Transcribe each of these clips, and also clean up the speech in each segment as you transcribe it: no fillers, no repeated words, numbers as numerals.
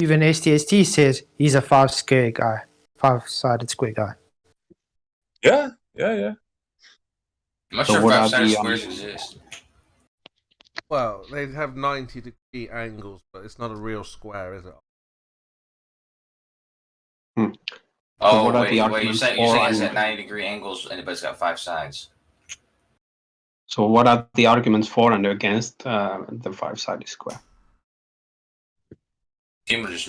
Even STST says he's a five-sided square guy. Yeah. I'm not sure if five-sided squares exist. Well, they have 90-degree angles, but it's not a real square, is it? Oh, wait, you're saying it's at 90-degree angles, but it's got 5 sides. So what are the arguments for and against the 5-sided square? So is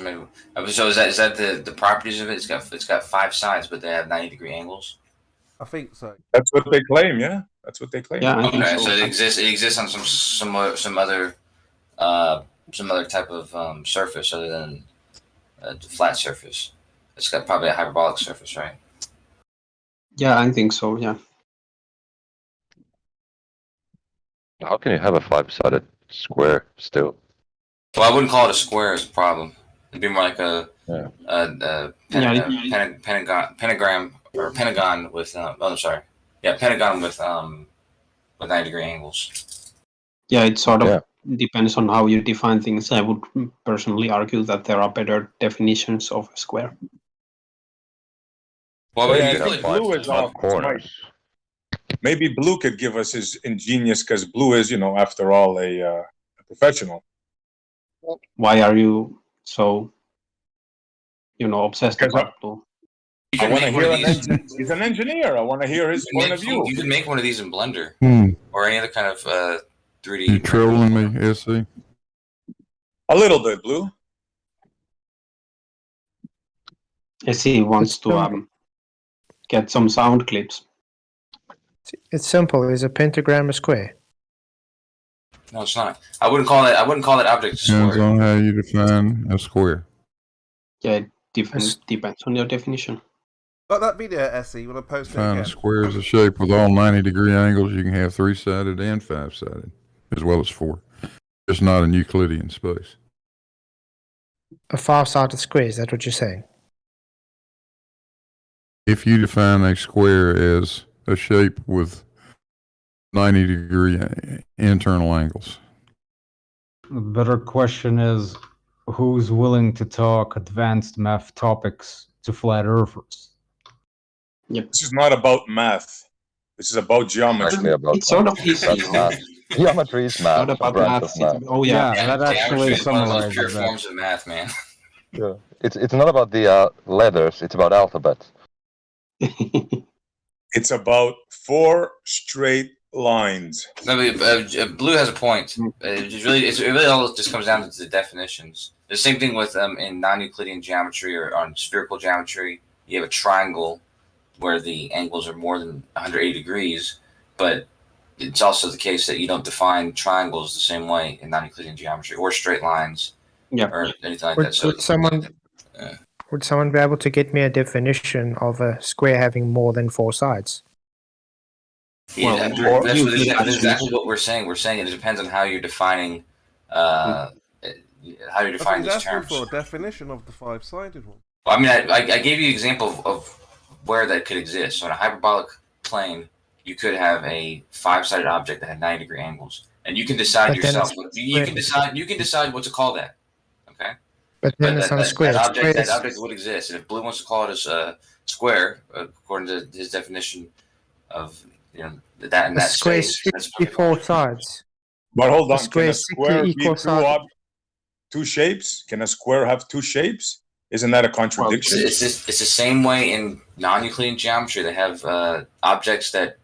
that the properties of it? It's got 5 sides, but they have 90-degree angles. I think so. That's what they claim. Yeah, that's what they claim. Yeah. Okay, so it exists on some other type of surface other than the flat surface. It's got probably a hyperbolic surface, right? Yeah, I think so. Yeah. How can you have a 5-sided square still? Well, I wouldn't call it a square as a problem. It'd be more like a pentagram or pentagon with pentagon with 90-degree angles. Yeah, it sort of depends on how you define things. I would personally argue that there are better definitions of a square. Well, blue is off corners. Maybe Blue could give us his ingenious, because Blue is, after all, a professional. Why are you so, obsessed about Blue? I want to hear he's an engineer. I want to hear his point of view. You can make one of these in Blender or any other kind of 3D. You trolling me, SC? A little bit, Blue. SC wants to get some sound clips. It's simple. Is a pentagram a square? No, it's not. I wouldn't call that object a square. Depends on how you define a square. Yeah, it depends on your definition. Got that video, SE? You want to post it again? Define a square as a shape with all 90-degree angles. You can have 3-sided and 5-sided, as well as 4. Just not in Euclidean space. A 5-sided square, is that what you're saying? If you define a square as a shape with 90-degree internal angles. The better question is, who's willing to talk advanced math topics to flat earthers? Yep. This is not about math. This is about geometry. It's sort of easy. Geometry is math. Not about math. Oh yeah, that actually summarizes pure that. forms of math, man. Yeah. It's not about the letters. It's about alphabet. It's about 4 straight lines. No, but, Blue has a point. It really all just comes down to the definitions. The same thing with in non-Euclidean geometry or on spherical geometry. You have a triangle where the angles are more than 180 degrees, but it's also the case that you don't define triangles the same way in non-Euclidean geometry or straight lines or anything like that. So would someone be able to get me a definition of a square having more than 4 sides? Yeah, that's exactly what we're saying. We're saying it depends on how you're defining these terms. For a definition of the 5-sided one. Well, I mean, I gave you an example of where that could exist. So in a hyperbolic plane, you could have a 5-sided object that had 90-degree angles, and you can decide yourself. You can decide what to call that. Okay. But then it's not a square. That object would exist, and if Blue wants to call it a square, according to his definition of that in that square space, 64 sides. But hold on, can a square be two shapes? Can a square have 2 shapes? Isn't that a contradiction? It's the same way in non-Euclidean geometry. They have objects that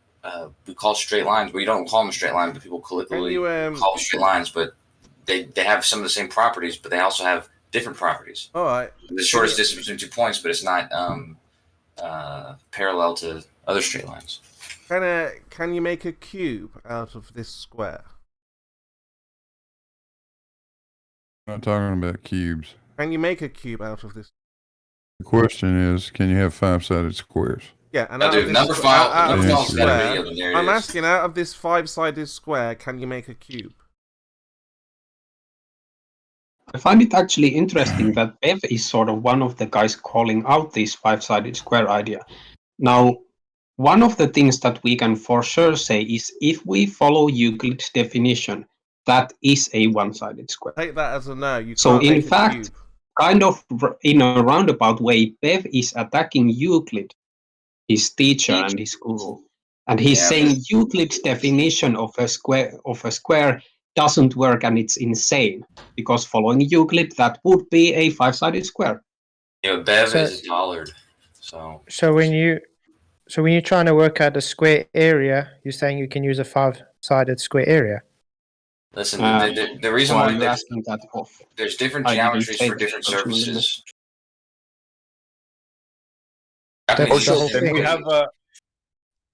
we call straight lines. We don't call them straight lines, but people colloquially call them straight lines. But they have some of the same properties, but they also have different properties. All right. The shortest distance between 2 points, but it's not parallel to other straight lines. Can you make a cube out of this square? I'm not talking about cubes. Can you make a cube out of this? The question is, can you have 5-sided squares? Yeah, and number 5. I'm asking, out of this 5-sided square, can you make a cube? I find it actually interesting that Bev is sort of one of the guys calling out this 5-sided square idea. Now, one of the things that we can for sure say is if we follow Euclid's definition, that is a 1-sided square. Take that as a no. You so can't in make fact, a cube. kind of in a roundabout way, Bev is attacking Euclid, his teacher and his guru, and he's saying Euclid's definition of a square doesn't work and it's insane because following Euclid, that would be a 5-sided square. Bev is dollared, so. So when you're trying to work out a square area, you're saying you can use a 5-sided square area. Listen, the reason why there's different geometries for different surfaces.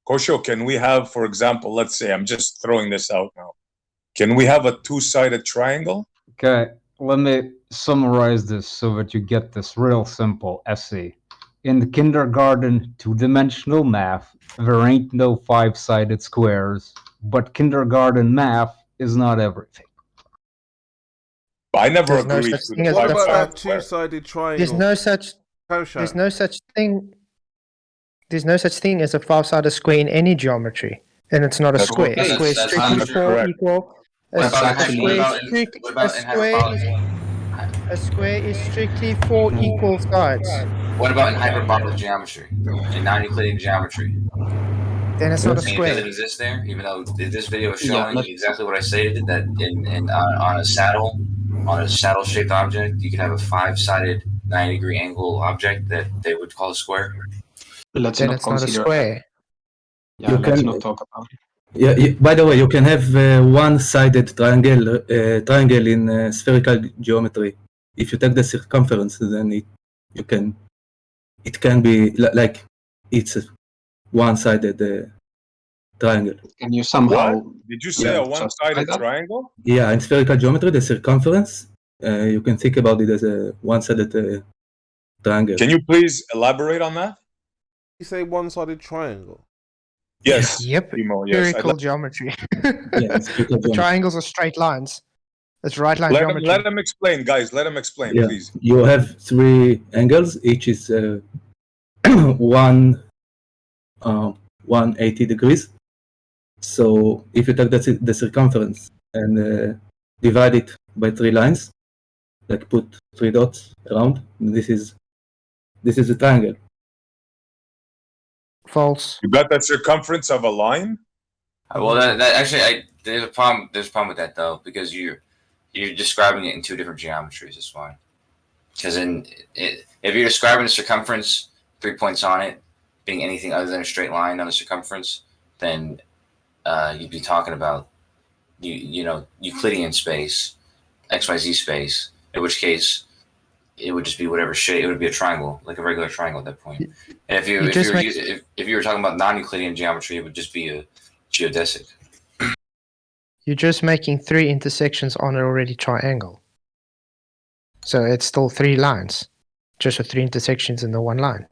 Kosho, can we have, for example, let's say, I'm just throwing this out now. Can we have a 2-sided triangle? Okay, let me summarize this so that you get this real simple essay. In the kindergarten 2-dimensional math, there ain't no 5-sided squares, but kindergarten math is not everything. I never agreed to the 5-sided What about that square. 2-sided triangle? There's no such thing. There's no such thing as a 5-sided square in any geometry, and it's not a square. A square is strictly 4 equal. A square is strictly 4 equal sides. What about in hyperbolic geometry? In non-Euclidean geometry? Then it's not a It square. doesn't exist there, even though this video is showing exactly what I stated, that on a saddle-shaped object, you can have a 5-sided 90-degree angle object that they would call a square. Then it's not a square. Yeah, let's not talk about it. Yeah, by the way, you can have one-sided triangle in spherical geometry. If you take the circumference, then it can be like it's a one-sided triangle. Can you somehow? Did you say a one-sided triangle? Yeah, in spherical geometry, the circumference, you can think about it as a one-sided triangle. Can you please elaborate on that? You say one-sided triangle. Yes. Yep. Yes. Spherical geometry. The triangles are straight lines. It's right line geometry. Let him explain, guys. Let him explain, please. You have 3 angles. Each is 180 degrees. So if you take the circumference and divide it by 3 lines, like put 3 dots around, this is a triangle. False. You got the circumference of a line? Well, that actually, there's a problem. There's a problem with that though, because you're describing it in 2 different geometries. That's why. Because if you're describing the circumference, 3 points on it, being anything other than a straight line on the circumference, then you'd be talking about Euclidean space, XYZ space. In which case, it would just be whatever shape. It would be a triangle, like a regular triangle at that point. And if you were talking about non-Euclidean geometry, it would just be a geodesic. You're just making 3 intersections on an already triangle. So it's still 3 lines, just with 3 intersections in the 1 line.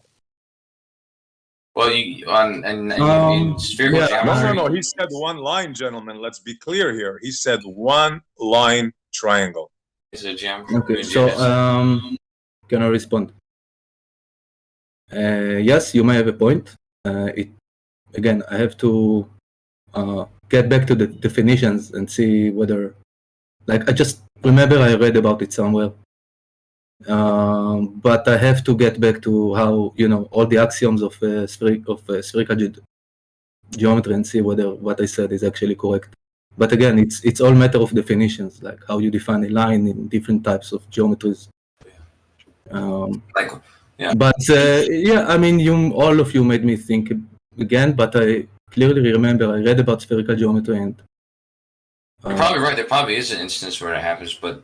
Well, in spherical geometry. No. He said 1 line, gentlemen. Let's be clear here. He said 1 line triangle. Is it geometry? Okay, so can I respond? Yes, you may have a point. Again, I have to get back to the definitions and see whether, like, I just remember I read about it somewhere. But I have to get back to how, all the axioms of spherical geometry and see whether what I said is actually correct. But again, it's all matter of definitions, like how you define a line in different types of geometries. But I mean, all of you made me think again. But I clearly remember I read about spherical geometry, and you're probably right. There probably is an instance where it happens, but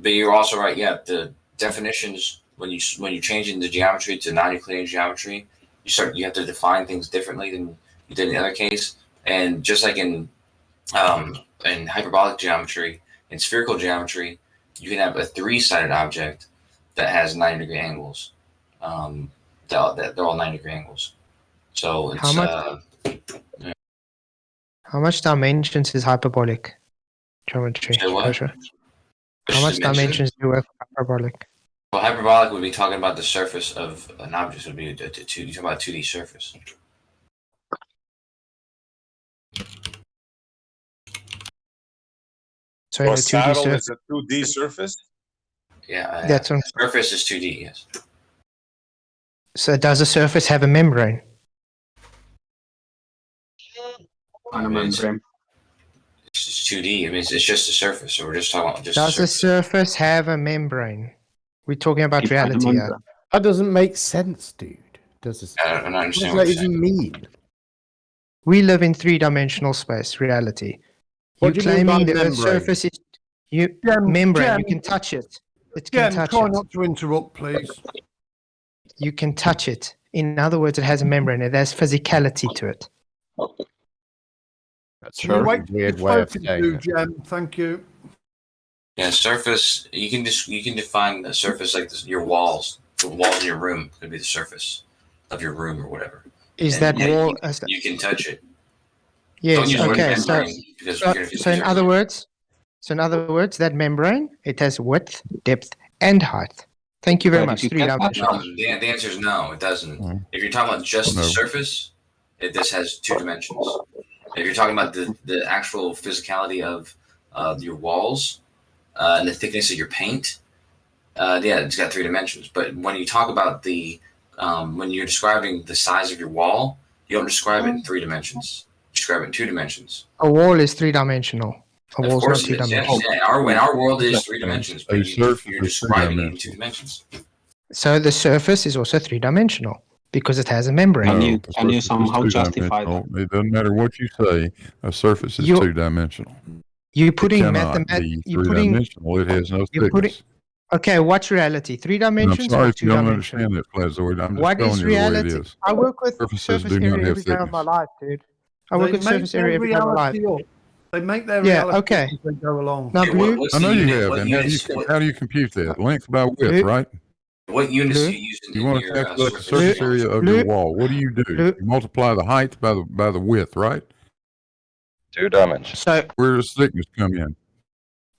you're also right. Yeah, the definitions when you change into geometry to non-Euclidean geometry, you have to define things differently than you did in the other case, and just like in hyperbolic geometry, in spherical geometry, you can have a 3-sided object that has 90-degree angles. They're all 90-degree angles. So it's how much dimensions is hyperbolic geometry? How much dimensions do you work for hyperbolic? Well, hyperbolic would be talking about the surface of an object. Would be you're talking about a 2D surface. So a saddle surface? is a 2D surface? Yeah, That's on. surface is 2D. Yes. So does a surface have a membrane? On a membrane. It's 2D. I mean, it's just a surface. So we're just talking about just. Does a surface have a membrane? We're talking about Define a reality here. membrane. That doesn't make sense, dude. Does it? I don't What understand does what that you're even saying. mean? We live in three-dimensional space, reality. What You're do you mean by claiming the Earth's membrane? surface is Jem, membrane. Jem. You can touch it. It Yeah, can touch try it. not to interrupt, please. You can touch it. In other words, it has a membrane. It has physicality to it. That's Sure. a weird way of saying it. Jem. Thank you. Yeah, surface. You can define a surface like this, your walls. The walls in your room could be the surface of your room or whatever. Is And that yeah, wall? You can touch it. Don't Yes. use the word Okay. So, membrane because you're gonna so in other words, that membrane, it has width, depth, and height. Thank you very But much. you Three can't touch dimensions. No, the answer is no, it doesn't. Mhm. If you're talking about just the No. surface, this has 2 dimensions. If you're talking about the actual physicality of your walls and the thickness of your paint, yeah, it's got 3 dimensions. But when you talk about when you're describing the size of your wall, you don't describe it in 3 dimensions. You describe it in 2 dimensions. A wall is three-dimensional. A Of wall's not course it is. Yeah, two-dimensional. yeah. Our world is 3 dimensions, but A surface you're is describing it in 2 three-dimensional. dimensions. So the surface is also three-dimensional because it has a membrane. Can No, you- the can you surface is somehow justify two-dimensional. It doesn't matter what you say, a surface is You're- two-dimensional. You're It putting cannot be you're putting. three-dimensional. It has no you're putting- thickness. Okay, what's reality? Three And I'm dimensions sorry or if you don't 2-dimensional? understand that, FLATZOID. I'm just What telling is you the way it reality? is. I work with Surfaces surface do not area have every day of my thickness. life, dude. I work They with make surface their area every day of my life. reality up. They make their Yeah, reality okay. up as they go along. Now, Okay, Blue, what's I know the you unit- have. what And units- how do you compute that? Length by width, Blue. right? What units Blue? do you use in You want to your calculate the surface? surface area of Blue. your wall. What do? You Blue. multiply the height by the width, right? 2 dimensions. so Where does thickness come in?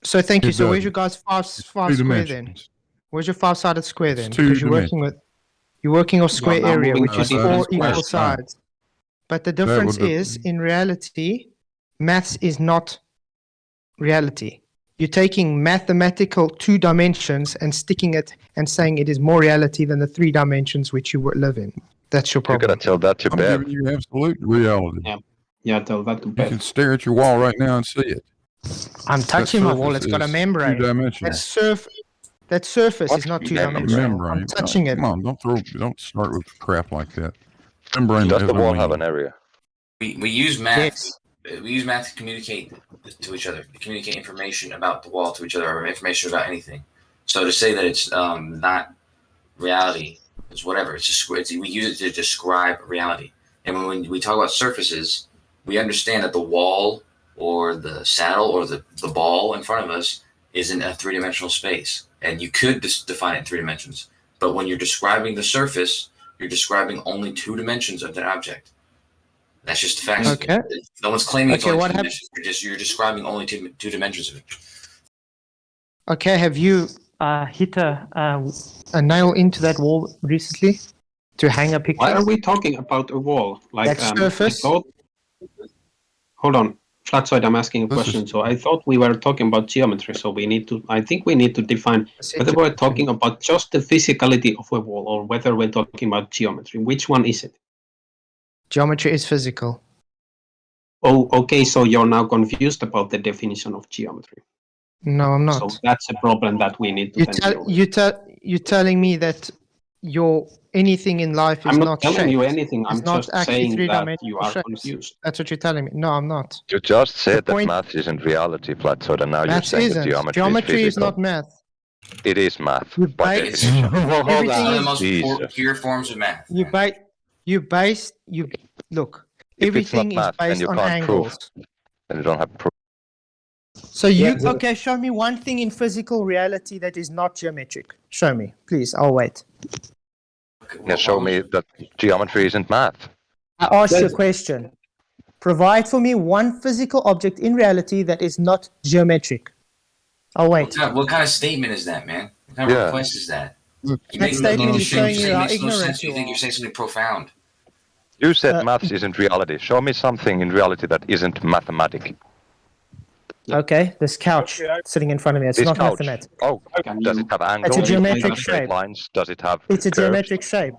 thank you. It So where's doesn't. your guys' five Two square then? dimensions. Where's your 5-sided square It's then? two Because you're working off square now area, moving which to is different 4 squares. equal sides. But the difference would- is, in reality, maths is not reality. You're taking mathematical 2 dimensions and sticking it and saying it is more reality than the 3 dimensions which you live in. That's your You gotta problem. tell that to I'm Bev. giving you absolute reality. Yeah. Yeah, tell that to You Beth. can stare at your wall right now and see it. I'm touching my wall. surface It's got a is membrane. two-dimensional. That surface What is not membrane? 2-dimensional. Membrane. I'm touching it. Come on, don't start with crap like that. Membrane Does has the no wall have meaning. an area? We use math. Yes. We use math to communicate to each other, to communicate information about the wall to each other, or information about anything. So to say that it's not reality, it's whatever. It's just we use it to describe reality. And when we talk about surfaces, we understand that the wall or the saddle or the ball in front of us is in a 3-dimensional space, and you could define it in 3 dimensions. But when you're describing the surface, you're describing only 2 dimensions of that object. That's just the fact. Okay. No one's claiming it's Okay, only what 2 hap- dimensions. You're describing only two dimensions of it. Okay, have you hit a nail into that wall recently to hang a picture? Why are we talking about a wall? Like, That surface? Hold on, FLATZOID, I'm asking a This is- question. So I thought we were talking about geometry. So I think we need to define whether we're talking about just the physicality of a wall or whether we're talking about geometry. Which one is it? Geometry is physical. Oh, okay. So you're now confused about the definition of geometry. No, I'm not. So that's a problem that we need to then deal with. You're telling me that anything in life is I'm not telling shaped. you anything. I'm It's not just actually saying that three-dimensional you are shapes. confused. That's what you're telling me. No, I'm not. You just said that point- math isn't reality, FLATZOID, and now you're Math saying isn't. that Geometry is is physical. not math. It is math, You by base- definition. It's Everything one of the is- most Jesus. pure forms of math. Look. If it's Everything not is math, then based you on can't prove. angles. And you don't have proof. So okay? Show me one thing in physical reality that is not geometric. Show me, please. I'll wait. Okay, Yeah, show me that geometry isn't math. I asked you a question. Provide for me one physical object in reality that is not geometric. I'll wait. What kind of statement is that, man? What kind of Yeah. request is that? That statement is showing you it how makes no ignorant sense. You you think are. you're saying something profound. You said Uh, maths isn't reality. Show me something in reality that isn't mathematic. Okay, this couch sitting in front of me. It's This not couch. mathematical. Oh, does it have angles? It's a geometric Does it have straight shape. lines? Does it have It's a curves? geometric shape.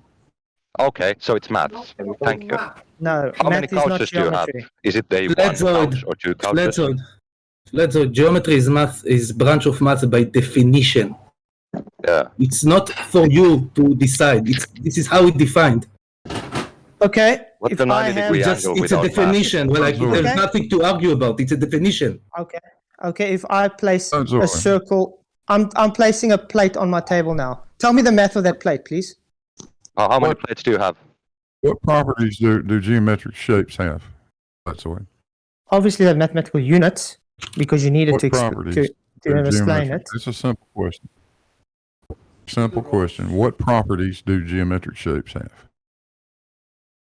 Okay, so it's maths. Thank you. No, How many math is not couches do you have? geometry. Is it a one FLATZOID. couch or two couches? FLATZOID. Geometry is math, is branch of math by definition. Yeah. It's not for you to decide. This is how it's defined. Okay. What's if the I 90 have degree Just, angle it's a without math? definition. Well, like, there's Okay. nothing to argue about. It's a definition. Okay, if I place That's a all right. circle, I'm placing a plate on my table now. Tell me the math of that plate, please. How many plates do you have? What properties do geometric shapes have? FLATZOID. Obviously, they have mathematical units because you needed What to properties to do explain geometric- it. It's a simple question. Simple question. What properties do geometric shapes have?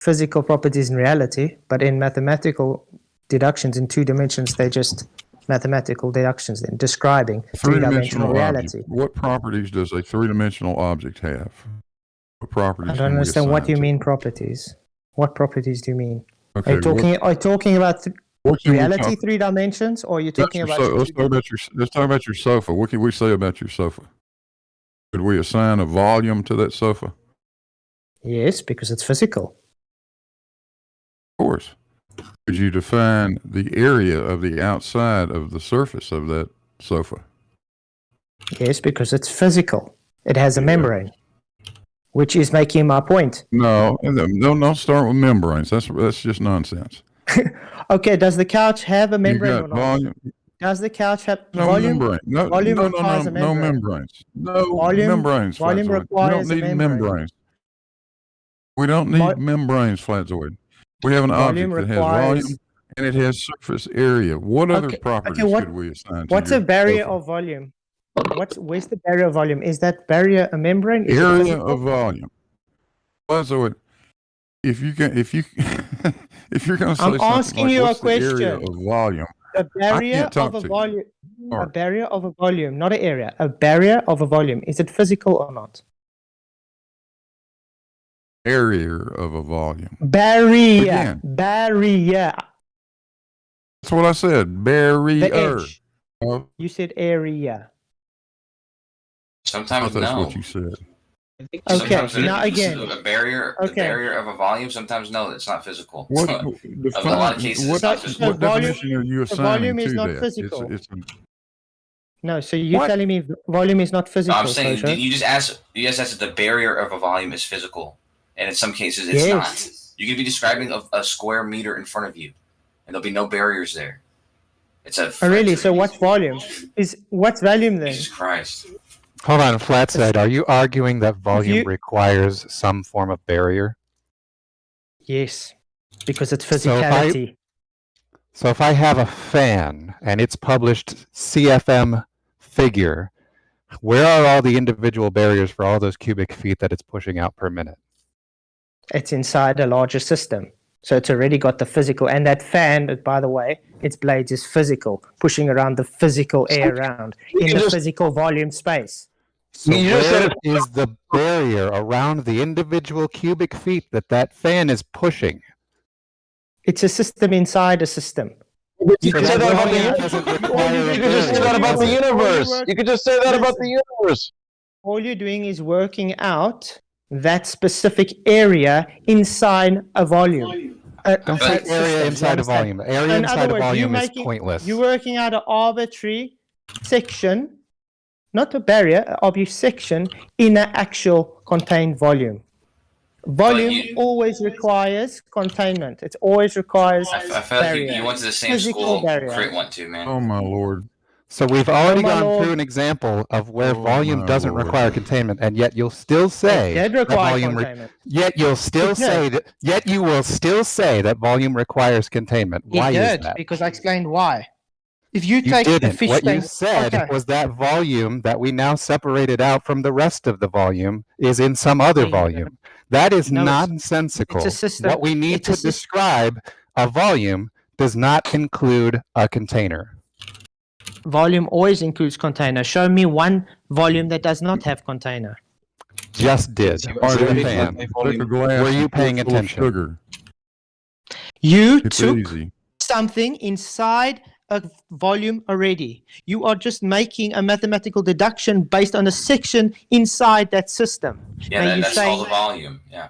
Physical properties in reality, but in mathematical deductions in 2 dimensions, they're just mathematical deductions then, describing three-dimensional reality. object. What properties does a three-dimensional object have? What properties I don't can we understand what assign you to it? mean properties. What properties do you mean? Okay, Are you talking about what can we reality talk- 3 dimensions, or are you That's talking your about? so- let's talk about your sofa. What can we say about your sofa? Could we assign a volume to that sofa? Yes, because it's physical. Of course. Could you define the area of the outside of the surface of that sofa? Yes, because it's physical. It has a membrane, which is making my point. No, don't start with membranes. That's just nonsense. Okay, does the couch have a You membrane or got not? volume. Does the couch have No volume? membrane. No, volume no requires a membrane. membranes. No Volume- membranes. volume FLATZOID. We requires a don't need membrane. membranes. We don't need Vol- membranes, FLATZOID. We have an Volume object that has requires- volume and it has surface area. What other Okay, properties what- could we assign to What's your a barrier sofa? of volume? Where's the barrier of volume? Is that barrier a membrane? Is it Area physical? of volume. FLATZOID, if you if you're going to say I'm something asking like, you a what's the area question. of volume? A barrier can't talk of a to you. volume. A Sorry. barrier of a volume, not an area. A barrier of a volume. Is it physical or not? Area of a volume. Barrier. Again. Barrier. That's what I said. Barrier. The edge. Oh, You said area. I Sometimes thought that's no. what you said. Okay, Sometimes now it's again. a barrier, the Okay. barrier of a volume. Sometimes no, it's not physical. What Of a lot of define, cases, what, it's not So physical. what volume- definition are you the assigning volume is to not that? physical. It's No, so you're What? telling me volume is not No, physical. I'm saying Sojo? you just asked if the barrier of a volume is physical, and in some cases it's Yes. not. You could be describing a square meter in front of you, and there'll be no barriers there. It's a Oh, really? So what's volume? What's volume then? Jesus Christ. Hold on, FLATZOID. Are you arguing that volume you- requires some form of barrier? Yes, because it's So if I- physicality. So if I have a fan and it's published CFM figure, where are all the individual barriers for all those cubic feet that it's pushing out per minute? It's inside a larger system. So it's already got the physical. And that fan, by the way, its blades is physical, pushing around the physical air around in the physical volume space. So where is the barrier around the individual cubic feet that fan is pushing? It's a system inside a system. You could say that about the universe. You could just say that about the universe. You could just say that about the universe. All you're doing is working out that specific area inside a volume. Don't say area inside a volume. Area inside a volume is pointless. You're working out an arbitrary section, not a barrier, an arbitrary section in an actual contained volume. Volume always requires containment. It always requires I feel like you went to the same physical school barrier. Crit went to, man. Oh my lord. So we've already my gone lord. through an example of where Oh volume my doesn't lord. require containment, and yet you'll still say It did that require volume. containment. Yet you'll still It say did. that. Yet you will still say that volume requires containment. Why It is did, that? because I explained why. If you You take a didn't. fish What you tank, said okay. was that volume that we now separated out from the rest of the volume is in some other Yeah. volume. That is No, it's- nonsensical. it's a system- What we need it's a to describe a volume does not include a container. Volume always includes container. Show me one volume that does not have container. Just did. All right, With a easy. fan. Take a glass Were you and paying put full of attention? Sugar. You It's took easy. something inside a volume already. You are just making a mathematical deduction based on a section inside that system. Yeah, Now that's called a volume. Yeah.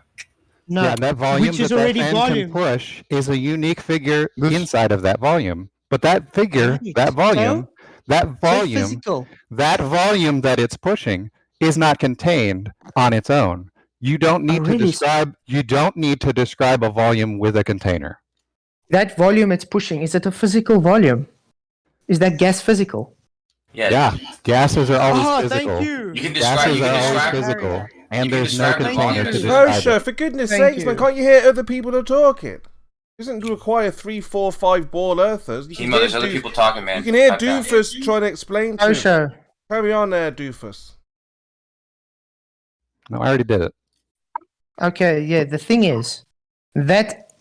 No, Yeah, and that volume which is that already fan volume. can push is a unique figure inside of that volume. But that figure, Right. that volume, So physical. that volume that it's pushing is not contained on its own. You don't need to really? describe. You don't need to describe a volume with a container. That volume it's pushing, is it a physical volume? Is that gas physical? Yeah, gases are always physical. Thank you. You can describe. Gases You are can always describe. physical, and You can there's no describe the container volume. to describe Kosher, it. for goodness Thank sakes, you. man, can't you hear other people are talking? Doesn't require 3, 4, 5 ball earthers. You can Chemo, there's hear other people talking, man. You can hear Calm down. Doofus trying to explain to him. Kosher. Carry on there, Doofus. No, I already did it. Okay, yeah, the thing is, that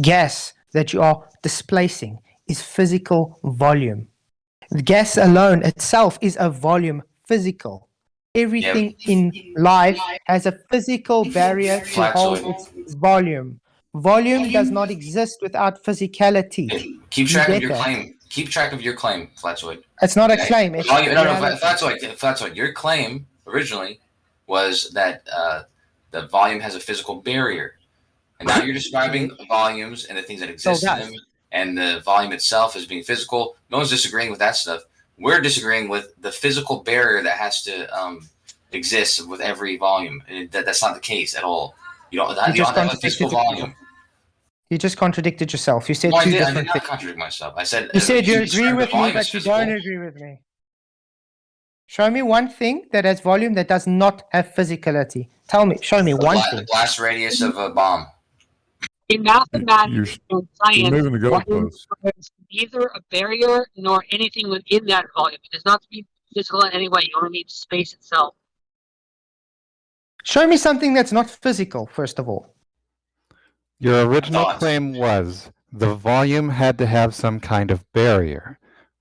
gas that you are displacing is physical volume. The gas alone itself is a volume, physical. Everything in life has a physical barrier to hold FLATZOID. its volume. Volume does not exist without physicality. Keep You track of get your that? claim. Keep track of your claim, FLATZOID. It's not a Okay? claim. It's No, no, reality. FLATZOID. Your claim originally was that the volume has a physical barrier, and now you're describing volumes and the things that exist in them, and the volume itself as being physical. No one's disagreeing with that stuff. We're disagreeing with the physical barrier that has to exist with every volume. And that's not the case at all. You don't have a physical volume. You just contradicted yourself. You said No, I two did different not things. contradict myself. I said You said you describe agree the with me, volume as but you physical. don't agree with me. Show me one thing that has volume that does not have physicality. Show me one thing. The blast radius of a bomb. In mathematics and you're moving the science, goalposts. volume is neither a barrier nor anything within that volume. It does not be physical in any way. You only need space itself. Show me something that's not physical, first of all. Your original claim was the volume had to have some kind of barrier.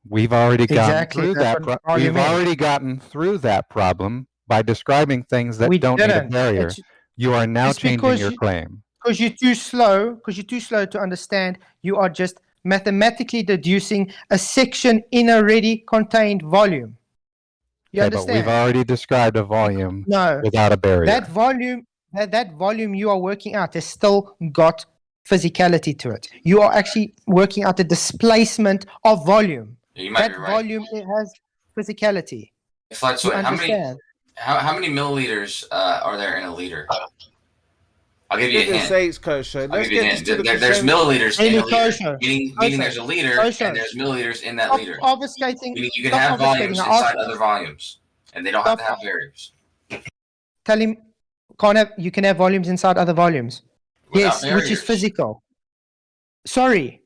We've already gotten through that. We've already gotten through that problem by describing things that don't need a barrier. You are now changing your claim. Because you're too slow. Because you're too slow to understand. You are just mathematically deducing a section in a already contained volume. You understand? But we've already described a volume without a barrier. That volume you are working out has still got physicality to it. You are actually working out the displacement of volume. You might That be right. volume it has physicality. So You understand? how many milliliters are there in a liter? I'll give you a Goodness hint. sakes, Kosher. I'll Let's give you a get hint. this to the There's percent- milliliters in a liter. Kosher. Meaning there's a liter Kosher. and there's milliliters in that Stop liter. obfuscating. Meaning you can Stop have volumes obfuscating. inside other volumes, and they don't have to have barriers. Tell him you can have volumes inside other volumes. Without Yes, which barriers. is physical. Sorry.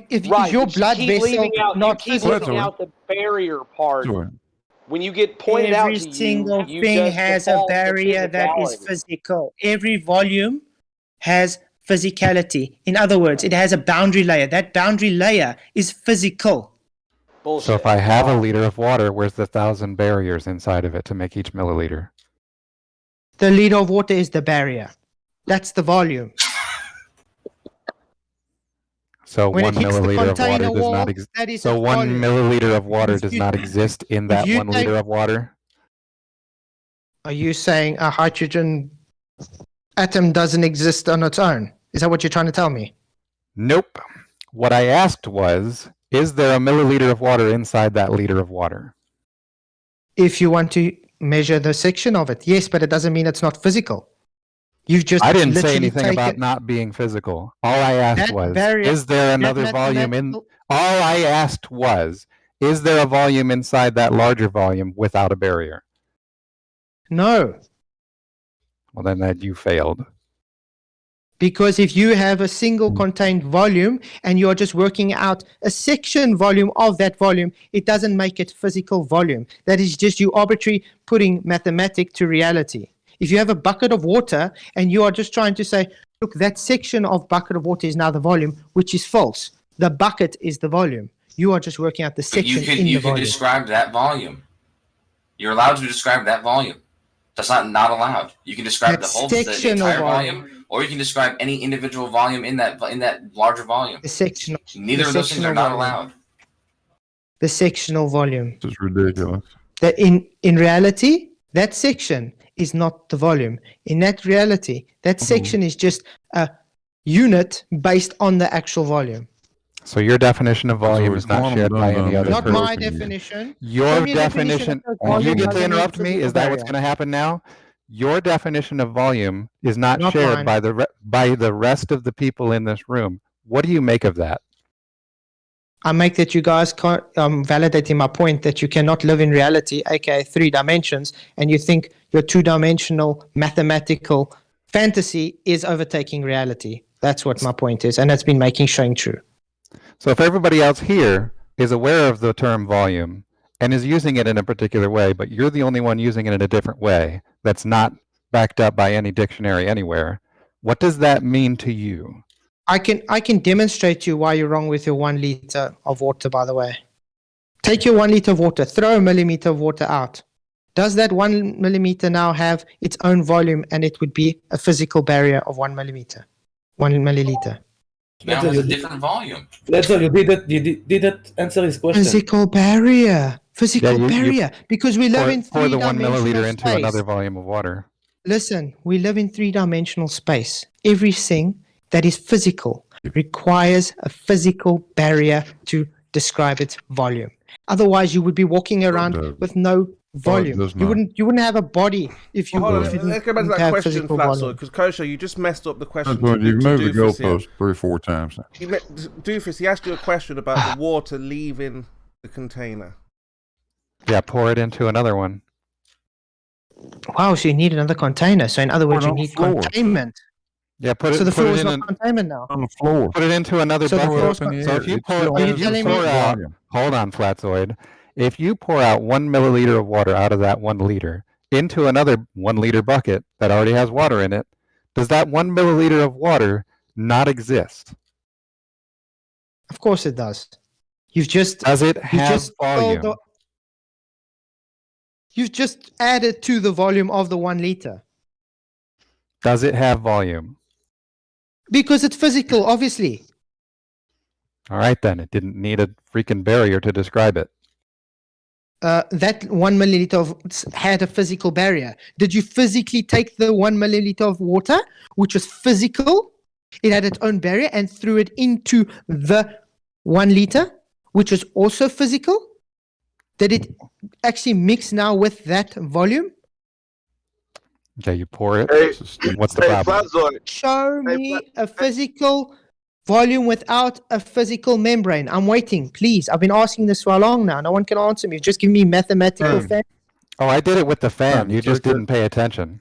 Is Right, your but you blood keep vessel leaving out, not you keep physical? leaving out the barrier part. Sure. When you get pointed out Every to you, single you thing just has a default to barrier that is physicality. physical. Every volume has physicality. In other words, it has a boundary layer. That boundary layer is physical. Bullshit. So if I have a liter of water, where's the 1,000 barriers inside of it to make each milliliter? The liter of water is the barrier. That's the volume. So When it 1 hits the milliliter of water container does wall, not that exist. is So its 1 volume. milliliter of water If does you- not exist in that you 1 liter take- of water. Are you saying a hydrogen atom doesn't exist on its own? Is that what you're trying to tell me? Nope. What I asked was, is there a milliliter of water inside that liter of water? If you want to measure the section of it, yes, but it doesn't mean it's not physical. You've just I didn't say literally anything about taken- not being physical. All I asked That was, barrier- is there another that volume in? mathematical- All I asked was, is there a volume inside that larger volume without a barrier? No, Well, then you failed. because if you have a single contained volume and you're just working out a section volume of that volume, it doesn't make it physical volume. That is just you arbitrary putting mathematics to reality. If you have a bucket of water and you are just trying to say, look, that section of bucket of water is now the volume, which is false. The bucket is the volume. You are just working out the section in the You can volume. describe that volume. You're allowed to describe that volume. That's not allowed. You can describe That the whole the section of entire volume. volume, or you can describe any individual volume in that larger volume. The section. Neither the of those things section are of not volume. allowed. the sectional volume. This is ridiculous. That in reality, that section is not the volume. In that reality, that section is just a unit based on the actual volume. So your definition of volume is not shared by any other Not person. my definition. Your definition, you get to interrupt me? Is that what's going to happen now? Your definition of volume is not shared by the rest of the people in this room. What do you make of that? I make that you guys can't validating my point that you cannot live in reality, aka 3 dimensions, and you think your 2-dimensional mathematical fantasy is overtaking reality. That's what my point is, and that's been showing true. So if everybody else here is aware of the term volume and is using it in a particular way, but you're the only one using it in a different way that's not backed up by any dictionary anywhere, what does that mean to you? I can demonstrate to you why you're wrong with your 1 liter of water, by the way. Take your 1 liter of water, throw a millimeter of water out. Does that 1 millimeter now have its own volume, and it would be a physical barrier of 1 millimeter, 1 milliliter? Now it's a different volume. That's all. You didn't answer his question. Physical barrier. Because we live in 3-dimensional pour the 1 milliliter into space. another volume of water. Listen, we live in 3-dimensional space. Everything that is physical requires a physical barrier to describe its volume. Otherwise, you would be walking around with no volume. You wouldn't have a body if you. Let's go back to that question, FLATZOID, because Kosher, you just messed up the question. You've moved the goalpost 3 or 4 times now. Doofus, he asked you a question about the water leaving the container. Yeah, pour it into another one. Wow, so you need another container. So in other words, you need containment. Yeah, put it. So the put floor it is in not containment now. On the floor. Put it into another bucket. So if you pour out, hold on, FLATZOID. If you pour out 1 milliliter of water out of that 1 liter into another 1 liter bucket that already has water in it, does that 1 milliliter of water not exist? Of course it does. Does it have volume? You've just added to the volume of the 1 liter. Does it have volume? Because it's physical, obviously. All right, then. It didn't need a freaking barrier to describe it. That 1 milliliter had a physical barrier. Did you physically take the 1 milliliter of water, which was physical? It had its own barrier, and threw it into the 1 liter, which was also physical? Did it actually mix now with that volume? Okay, you pour it. Hey, what's the problem? FLATZOID. Show me a physical volume without a physical membrane. I'm waiting, please. I've been asking this for long now. No one can answer me. Just give me mathematical facts. Oh, I did it with the fan. You just didn't pay attention.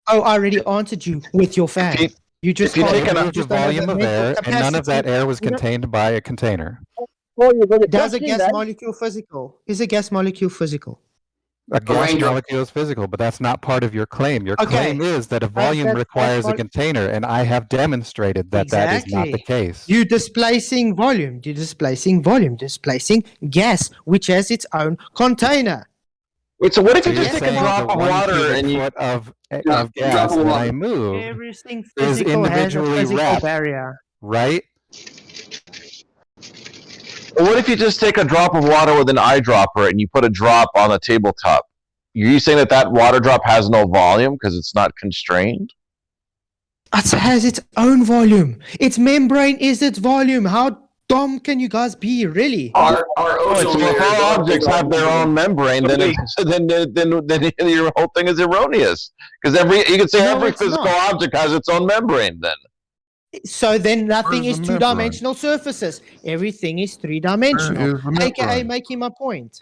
Oh, I already answered you with your fan. You just the volume of air, and none of that air was contained by a container. Does a gas molecule physical? Is a gas molecule physical? A gas molecule is physical, but that's not part of your claim. Your claim is that a volume requires a container, and I have demonstrated that that is not the case. You're displacing volume. You're displacing volume. Displacing gas, which has its own container. Wait, so what if you just take a drop of water and you of gas and I move? Everything is physical has a individually physical wrapped, barrier. right? What if you just take a drop of water with an eyedropper and you put a drop on the tabletop? Are you saying that that water drop has no volume because it's not constrained? It has its own volume. Its membrane is its volume. How dumb can you guys be, really? So if all objects have their own membrane, then your whole thing is erroneous. Because you could say every physical object has its own membrane. Then. So then nothing is 2-dimensional surfaces. Everything is 3-dimensional. AKA making my point.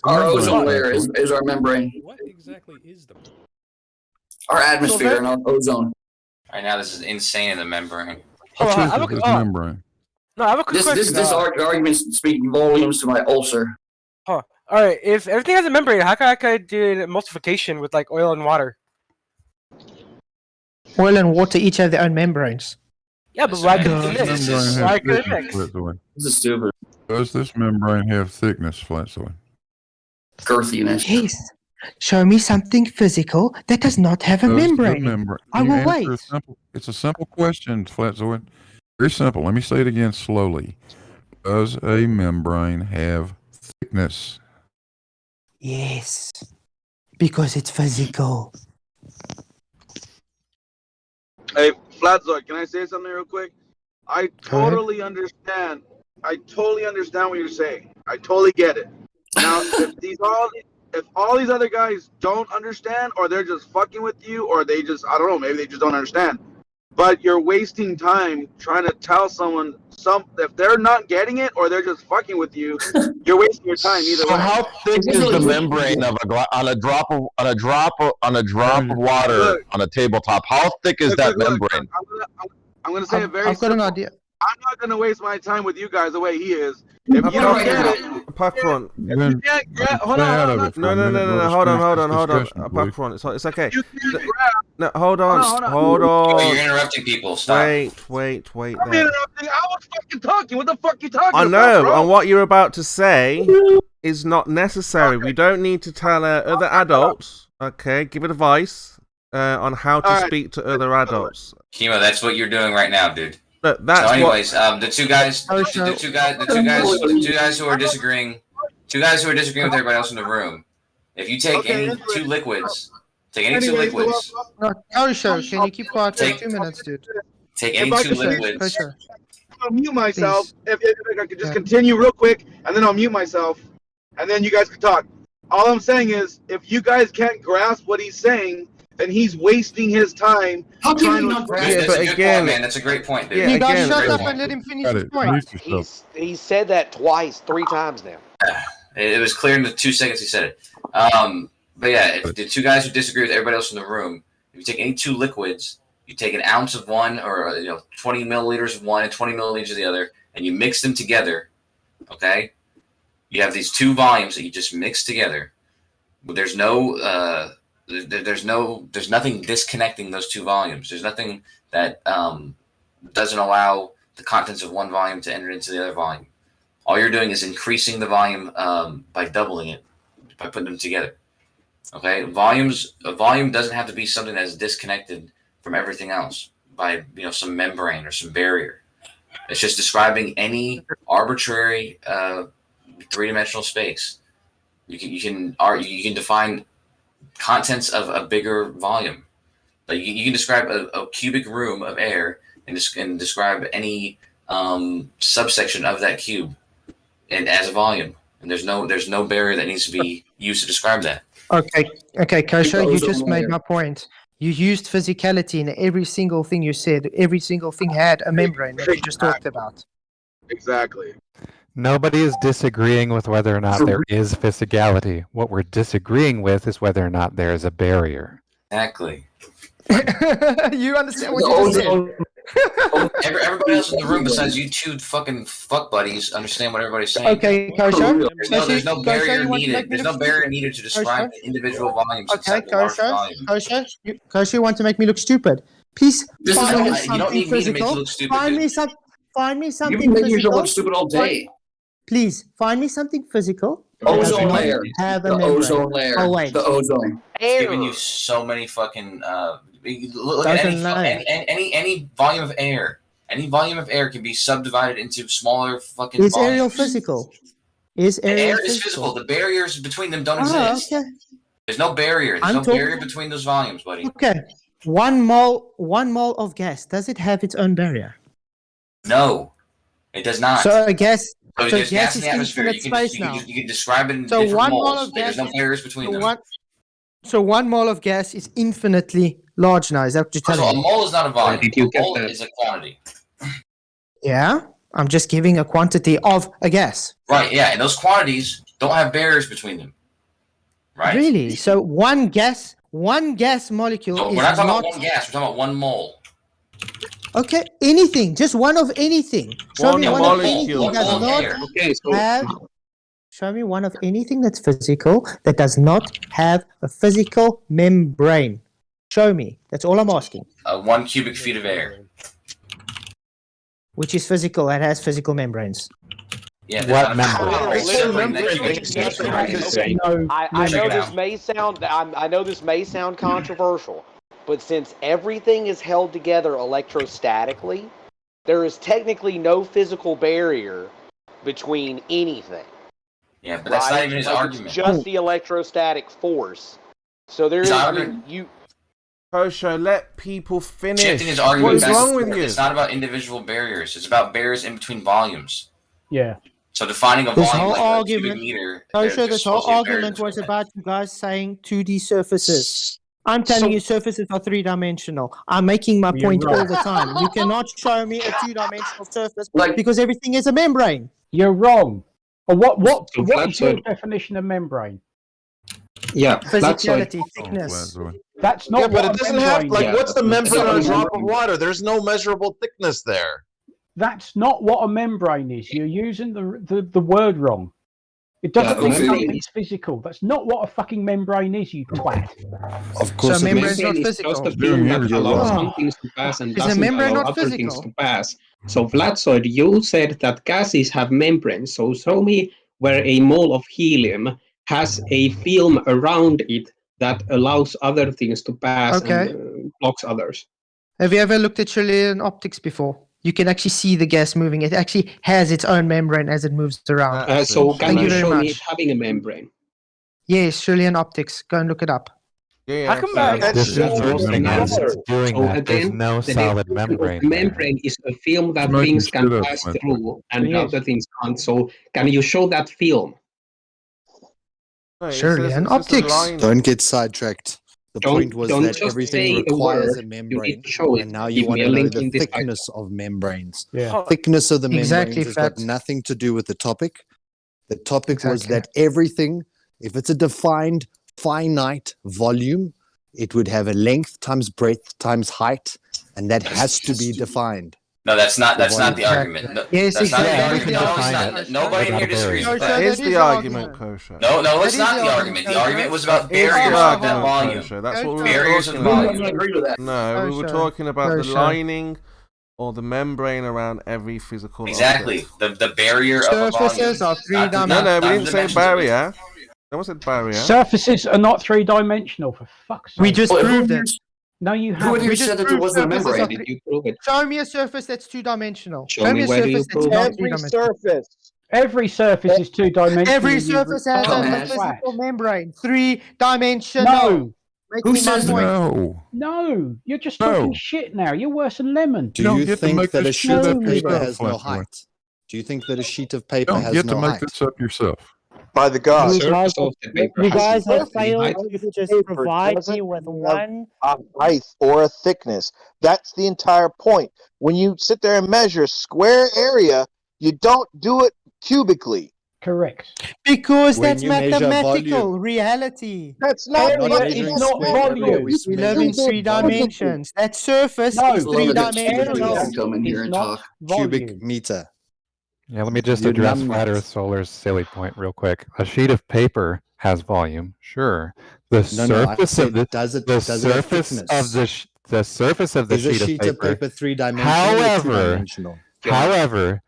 Our ozone layer is our membrane. What exactly is the our atmosphere and our ozone? Right now, this is insane in the membrane. Membrane. No, I have a quick question. This argument speaking volumes to my ulcer. All right, if everything has a membrane, how can I do emulsification with like oil and water? Oil and water each have their own membranes. Yeah, but why couldn't it mix? Why couldn't it mix? This is stupid. Does this membrane have thickness, FLATZOID? Girthiness. Yes. Show me something physical that does not have a membrane. I will wait. It's a simple question, FLATZOID. Very simple. Let me say it again slowly. Does a membrane have Thickness. Yes. Because it's physical. Hey, FLATZOID, can I say something real quick? I totally understand. I totally understand what you're saying. I totally get it. Now, if all these other guys don't understand, or they're just fucking with you, or they just, I don't know, maybe they just don't understand. But you're wasting time trying to tell someone if they're not getting it, or they're just fucking with you. You're wasting your time either way. So how thick is the membrane of on a drop of water on a tabletop? How thick is that membrane? I'm gonna say it very I've got an simple. idea. I'm not gonna waste my time with you guys the way he is. If you don't get it, Popcorn. you can't grab. Hold on. No. Hold on. Popcorn. It's okay. No, hold on. Oh, you're interrupting people. Stop. Wait. I'm interrupting. I was fucking talking. What the fuck you talking I about, know, bro? and what you're about to say is not necessary. We don't need to tell other adults, okay, give advice on how to speak to other adults. Kimo, that's what you're doing right now, dude. But that's so anyways, the two guys who are disagreeing with everybody else in the room. If you take any two liquids, No, Kosho, can you keep quiet for 2 minutes, dude? Take any two liquids. I'll mute myself. If I could just continue real quick, and then I'll mute myself, and then you guys can talk. All I'm saying is, if you guys can't grasp what he's saying, then he's wasting his time. How can he not grasp? That's a good point, man. That's a great point, dude. You guys shut up and let him finish his point. He said that twice, 3 times now. It was clear in the 2 seconds he said it. But yeah, if the two guys who disagree with everybody else in the room, if you take any two liquids, you take an ounce of one, or 20 milliliters of one and 20 milliliters of the other, and you mix them together. Okay, you have these two volumes that you just mix together. But there's nothing disconnecting those two volumes. There's nothing that doesn't allow the contents of one volume to enter into the other volume. All you're doing is increasing the volume by doubling it, by putting them together. Okay, a volume doesn't have to be something that's disconnected from everything else by some membrane or some barrier. It's just describing any arbitrary three-dimensional space. You can define contents of a bigger volume. Like you can describe a cubic room of air and describe any subsection of that cube and as a volume. And there's no barrier that needs to be used to describe that. Okay, Kosho, you just made my point. You used physicality in every single thing you said. Every single thing had a membrane that you just talked about. Exactly. Nobody is disagreeing with whether or not there is physicality. What we're disagreeing with is whether or not there is a barrier. Exactly. You understand what you just said? Everybody else in the room besides you two fucking fuck buddies understand what everybody's saying. Okay, Kosho. There's no barrier needed. There's no barrier needed to describe the individual volumes. Okay, Kosho, you want to make me look stupid? Please find me something physical. Find me something You've been making physical. yourself look stupid all day. Please find me something physical. Ozone layer. Have a The membrane. ozone layer. Oh wait. The ozone. It's giving you so many fucking. Look at any volume of air. Any volume of air can be subdivided into smaller fucking. Is volumes. aerial physical? Is aerial air physical? is physical. The barriers between them don't Ah, exist. okay. There's no barrier. There's no barrier between those volumes, buddy. Okay. 1 mole of gas. Does it have its own barrier? No, it does not. So a gas. So So there's gas in the atmosphere. You can describe it in So different 1 mole moles. of gas. There's no barriers between them. So 1 mole of gas is infinitely large now. Is that what you're First of telling all, a me? mole is not a volume. A mole is a quantity. Yeah. I'm just giving a quantity of a gas. Right, yeah, and those quantities don't have barriers between them. Right? Really? So one gas molecule So is we're not talking not about one gas, we're talking about 1 mole. okay. Anything, just one of anything. Show me one of anything that does not have. Show me one of anything that's physical that does not have a physical membrane. Show me. That's all I'm asking. 1 cubic feet of air. Which is physical and has physical membranes. Yeah. What membrane? I know this may sound. I know this may sound controversial, but since everything is held together electrostatically, there is technically no physical barrier between anything. Yeah, but that's not even his argument. It's just the electrostatic force. So there is. Kosho, let people finish. Shifting his argument. What is wrong with you? It's not about individual barriers. It's about barriers in between volumes. Yeah. So defining a This volume whole like argument, a cubic meter. Kosho, this whole argument was about you guys saying 2D surfaces. I'm telling you surfaces are 3-dimensional. I'm making my point all the time. You cannot show me a 2-dimensional surface because everything is a membrane. You're wrong. What is your definition of membrane? Yeah, physicality, thickness. That's not. Yeah, but it doesn't have Yeah. what's the membrane on a drop of water? There's no measurable thickness there. That's not what a membrane is. You're using the word wrong. It doesn't mean something is physical. That's not what a fucking membrane is, you twat. Of course, So a membrane is not membrane is physical. just a film that allows some things to pass and Is a doesn't membrane allow not other things physical? to pass. So, FLATZOID, you said that gases have membranes. So, show me where a mole of helium has a film around it that allows other things to pass and blocks others. Have you ever looked at Schillian optics before? You can actually see the gas moving. It actually has its own membrane as it moves around. So, can Thank you very show me much. it having a membrane? Yes, Schillian optics. Go and look it up. Yeah, How come This is the first thing So is doing that. There's again, no the solid definition of membrane the there. membrane is a film that Making things can shit up, pass Michael. through and It other is. things can't. So, can you show that film? No, it Surely, says and it's just a optics. line. Don't get sidetracked. The point was don't that just everything say a requires word, a you membrane, need to show it. and now you Give want me to a know link the in this thickness of membranes. Yeah. Thickness of the membranes Exactly, has got Fats. nothing to do with the topic. The topic was Exactly. that everything, if it's a defined finite volume, it would have a length times breadth times height, and that has to be defined. No, that's not the Exactly. argument. No, Yes, that's not the exactly. argument. No, it's Define not. it. Nobody in here disagrees with Kosho, that. That is that the is argument, argument. Kosho. No, That it's is not the the argument, argument. The Kosho. argument was about It's the barriers of that argument, volume. Kosho. That's what we were Barriers talking of the about. volume. I agree with that. No, we were Kosho. talking about the Kosho. lining or the membrane around every physical Exactly. object. The barrier of a volume. Surfaces are Not the- three-dimensional. No, we not didn't the say dimensions of it. barrier. No one said barrier. Surfaces are not 3-dimensional, for fuck's sake. We just proved it. No, you Who in haven't. here said that there wasn't a surfaces membrane? are Did you prove it? Show me a surface that's 2-dimensional. Show me a where do you surface that's prove not it? Every 3-dimensional. surface. Every surface is 2-dimensional. Every you surface has a Dumbass. physical membrane. 3-dimensional. No, Make Who me my says that? point. No. no, you're just No. talking shit now. You're worse than lemon. Do don't you get to think make that a this sheet shit of up paper yourself, has no Flatboy. height? Do you think that a sheet of paper Don't has get to no make height? this up yourself. By the gods. Surface of the paper You has guys have no height. failed to just provide me with one. A height or a thickness. That's the entire point. When you sit there and measure square area, you don't do it cubically. Correct. Because When that's you measure mathematical volume. reality. That's not Not what measuring is not square, volume. we We live in measure 3 volume. dimensions. That surface No. is Love it that 3-dimensional. stupid come in here It's and not talk. Cubic volume. meter. Yeah, let me just You're address numbnuts. Flat Earth Solar's silly point real quick. A sheet of paper has volume, sure. The No, I surface said, of the does it the have surface thickness? of the surface of the Is a sheet of paper. 3-dimensional or However, 2-dimensional? however,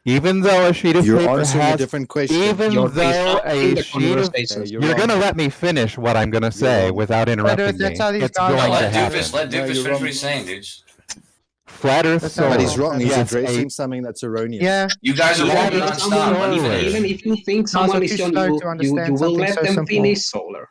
even though a sheet of You're paper answering a has, different question. even You're though disrupting a the sheet of, conversations. You're you're wrong. gonna let me finish what I'm gonna say wrong. without interrupting that's me. how these It's guys going are. No, to let happen. Doofus No, finish you're what wrong. he's saying, dudes. Flat Earth That's Solar. But he's wrong. He's yes, addressing something that's erroneous. Yeah. You guys are Flat moving Earth nonstop. Solar. Even if you think someone are is too on slow you, to understand you will something let so them simple. finish Solar.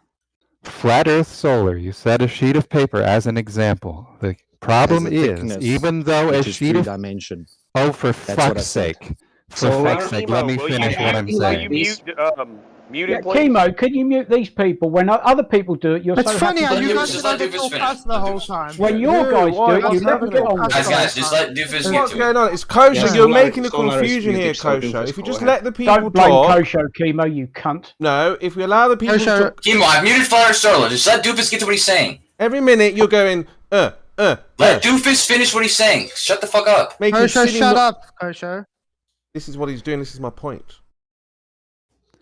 Flat Earth Solar, you said a sheet of paper as an example. The problem Has a is, thickness, even though a which is sheet of... 3-dimension. Oh, for That's what I fuck's said. sake. For Solar. fuck's sake, let me Chemo, finish what I'm acting like saying. this. Mute Yeah, it, please. Chemo, can you mute these people when other people do it? You're It's so funny how happy you to guys do just it. can let only Doofus talk finish. us the whole time. When your Yeah, guys why? do it, What's you never happening? get on with Guys, it. guys, just let Doofus get What's to going it. on? It's Kosho. Yeah, You're Solar- making a Solar is confusion here, muted, so Kosho. Doofus, If you go just ahead. let the people Don't blame talk... Kosho, Chemo, you cunt. No, if we allow the people to Kosho, talk... Chemo, I've muted Fire Solo. Just let Doofus get to what he's saying. Every minute you're going, Let Doofus finish what he's saying. Shut the fuck up. making Kosho, silly shut no- up, Kosho. This is what he's doing. This is my point.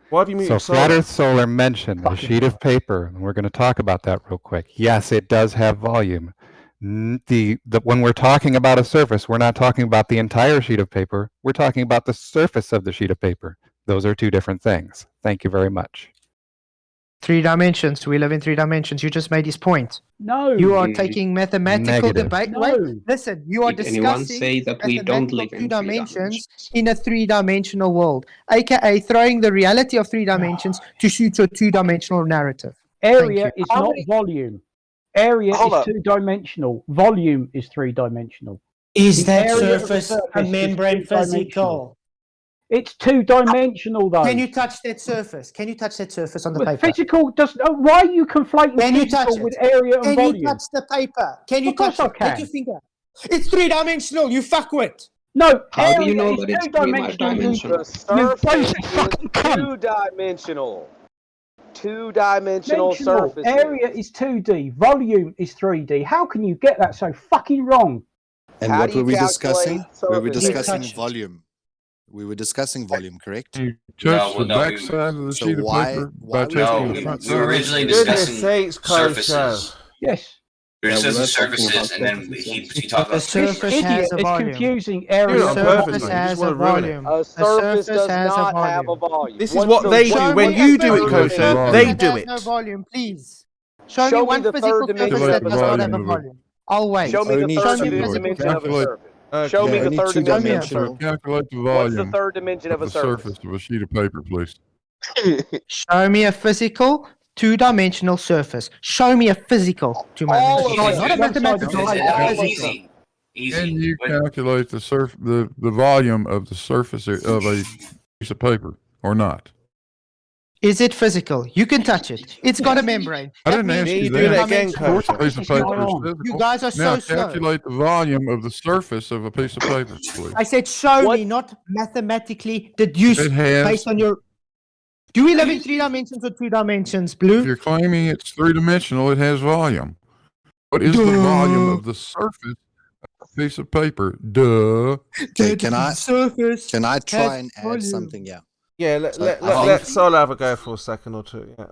Why have you So muted Flat Solar? Earth Solar mentioned a sheet of paper, and we're going to talk about that real quick. Yes, it does have volume. When we're talking about a surface, we're not talking about the entire sheet of paper. We're talking about the surface of the sheet of paper. Those are two different things. Thank you very much. 3 dimensions. We live in 3 dimensions. You just made his point. No. You are taking mathematical Negative. debate. No. Wait, listen. You are Did anyone discussing say that we don't live in 3 dimensions in a 3-dimensional world, aka throwing the reality of 3 dimensions to suit your 2-dimensional narrative. Area you. is not volume. Area Hold is up. 2-dimensional. Volume is 3-dimensional. Is The that area of the surface a surface is membrane 2-dimensional. physical? It's 2-dimensional though. Can you touch that surface? Can you touch that surface on the But paper? physical does. Why are you conflating Can you physical touch it? with area and Can volume? you touch the paper? Can you Of course touch I it? can. Take your finger. It's 3-dimensional. You fuckwit. No, How do you area know is that it's 2-dimensional. The three-dimensional? surface fucking is cunt. 2-dimensional. 2-dimensional Dimensional. surfaces. Area is 2D. Volume is 3D. How can you get that so fucking wrong? And How what do you were we calculate discussing? We were surfaces? discussing touch it. volume. We were discussing volume, correct? You No, touch well, the no, back we- side of the So sheet of why- paper why by would touching No, the we front were side. originally Goodness discussing sakes, Coach. surfaces. Yes. We were Yeah, we were discussing talking about surfaces, and then surfaces, he talked The about surface Idiot has a is volume. confusing Do area. it The on and purpose, surface mate. You just has a want to ruin it. volume. A The surface surface does has a not have a volume. volume. This is What's what the- they what's do the when third you do it, dimension? Kosher. volume. They That do has it. no volume, please. Show Show me me one the physical third surface dimension that of a does not have a volume of a- volume. I'll wait. Show me the Only third Show me two- physical dimension of a Calculate- surface. Show me Okay. the Only third dimension. two-dimensional. Calculate the What's the volume third dimension of of a the surface? surface of a sheet of paper, please. Show me a physical 2-dimensional surface. Show me a physical 2-dimensional. All of Not a them. mathematical. It's A physical. easy. Easy. Can you But- calculate the volume of the surface of a piece of paper or not? Is it physical? You can touch it. It's got a membrane. I That didn't means ask it's you do that. that again, Of course, a Kosher. piece of It's not paper is on. physical. You guys are Now so slow. calculate the volume of the surface of a piece of paper, please. I said show What- me, not mathematically deduce It has- based on your... Do we live in 3 dimensions or 2 dimensions, Blue? If you're claiming it's three-dimensional, it has volume. What is the volume of the surface of a piece of paper? Duh. Okay, can I surface try and add volume. something? Yeah. Yeah, So I think- let Sol have a go for a second or two. Yeah.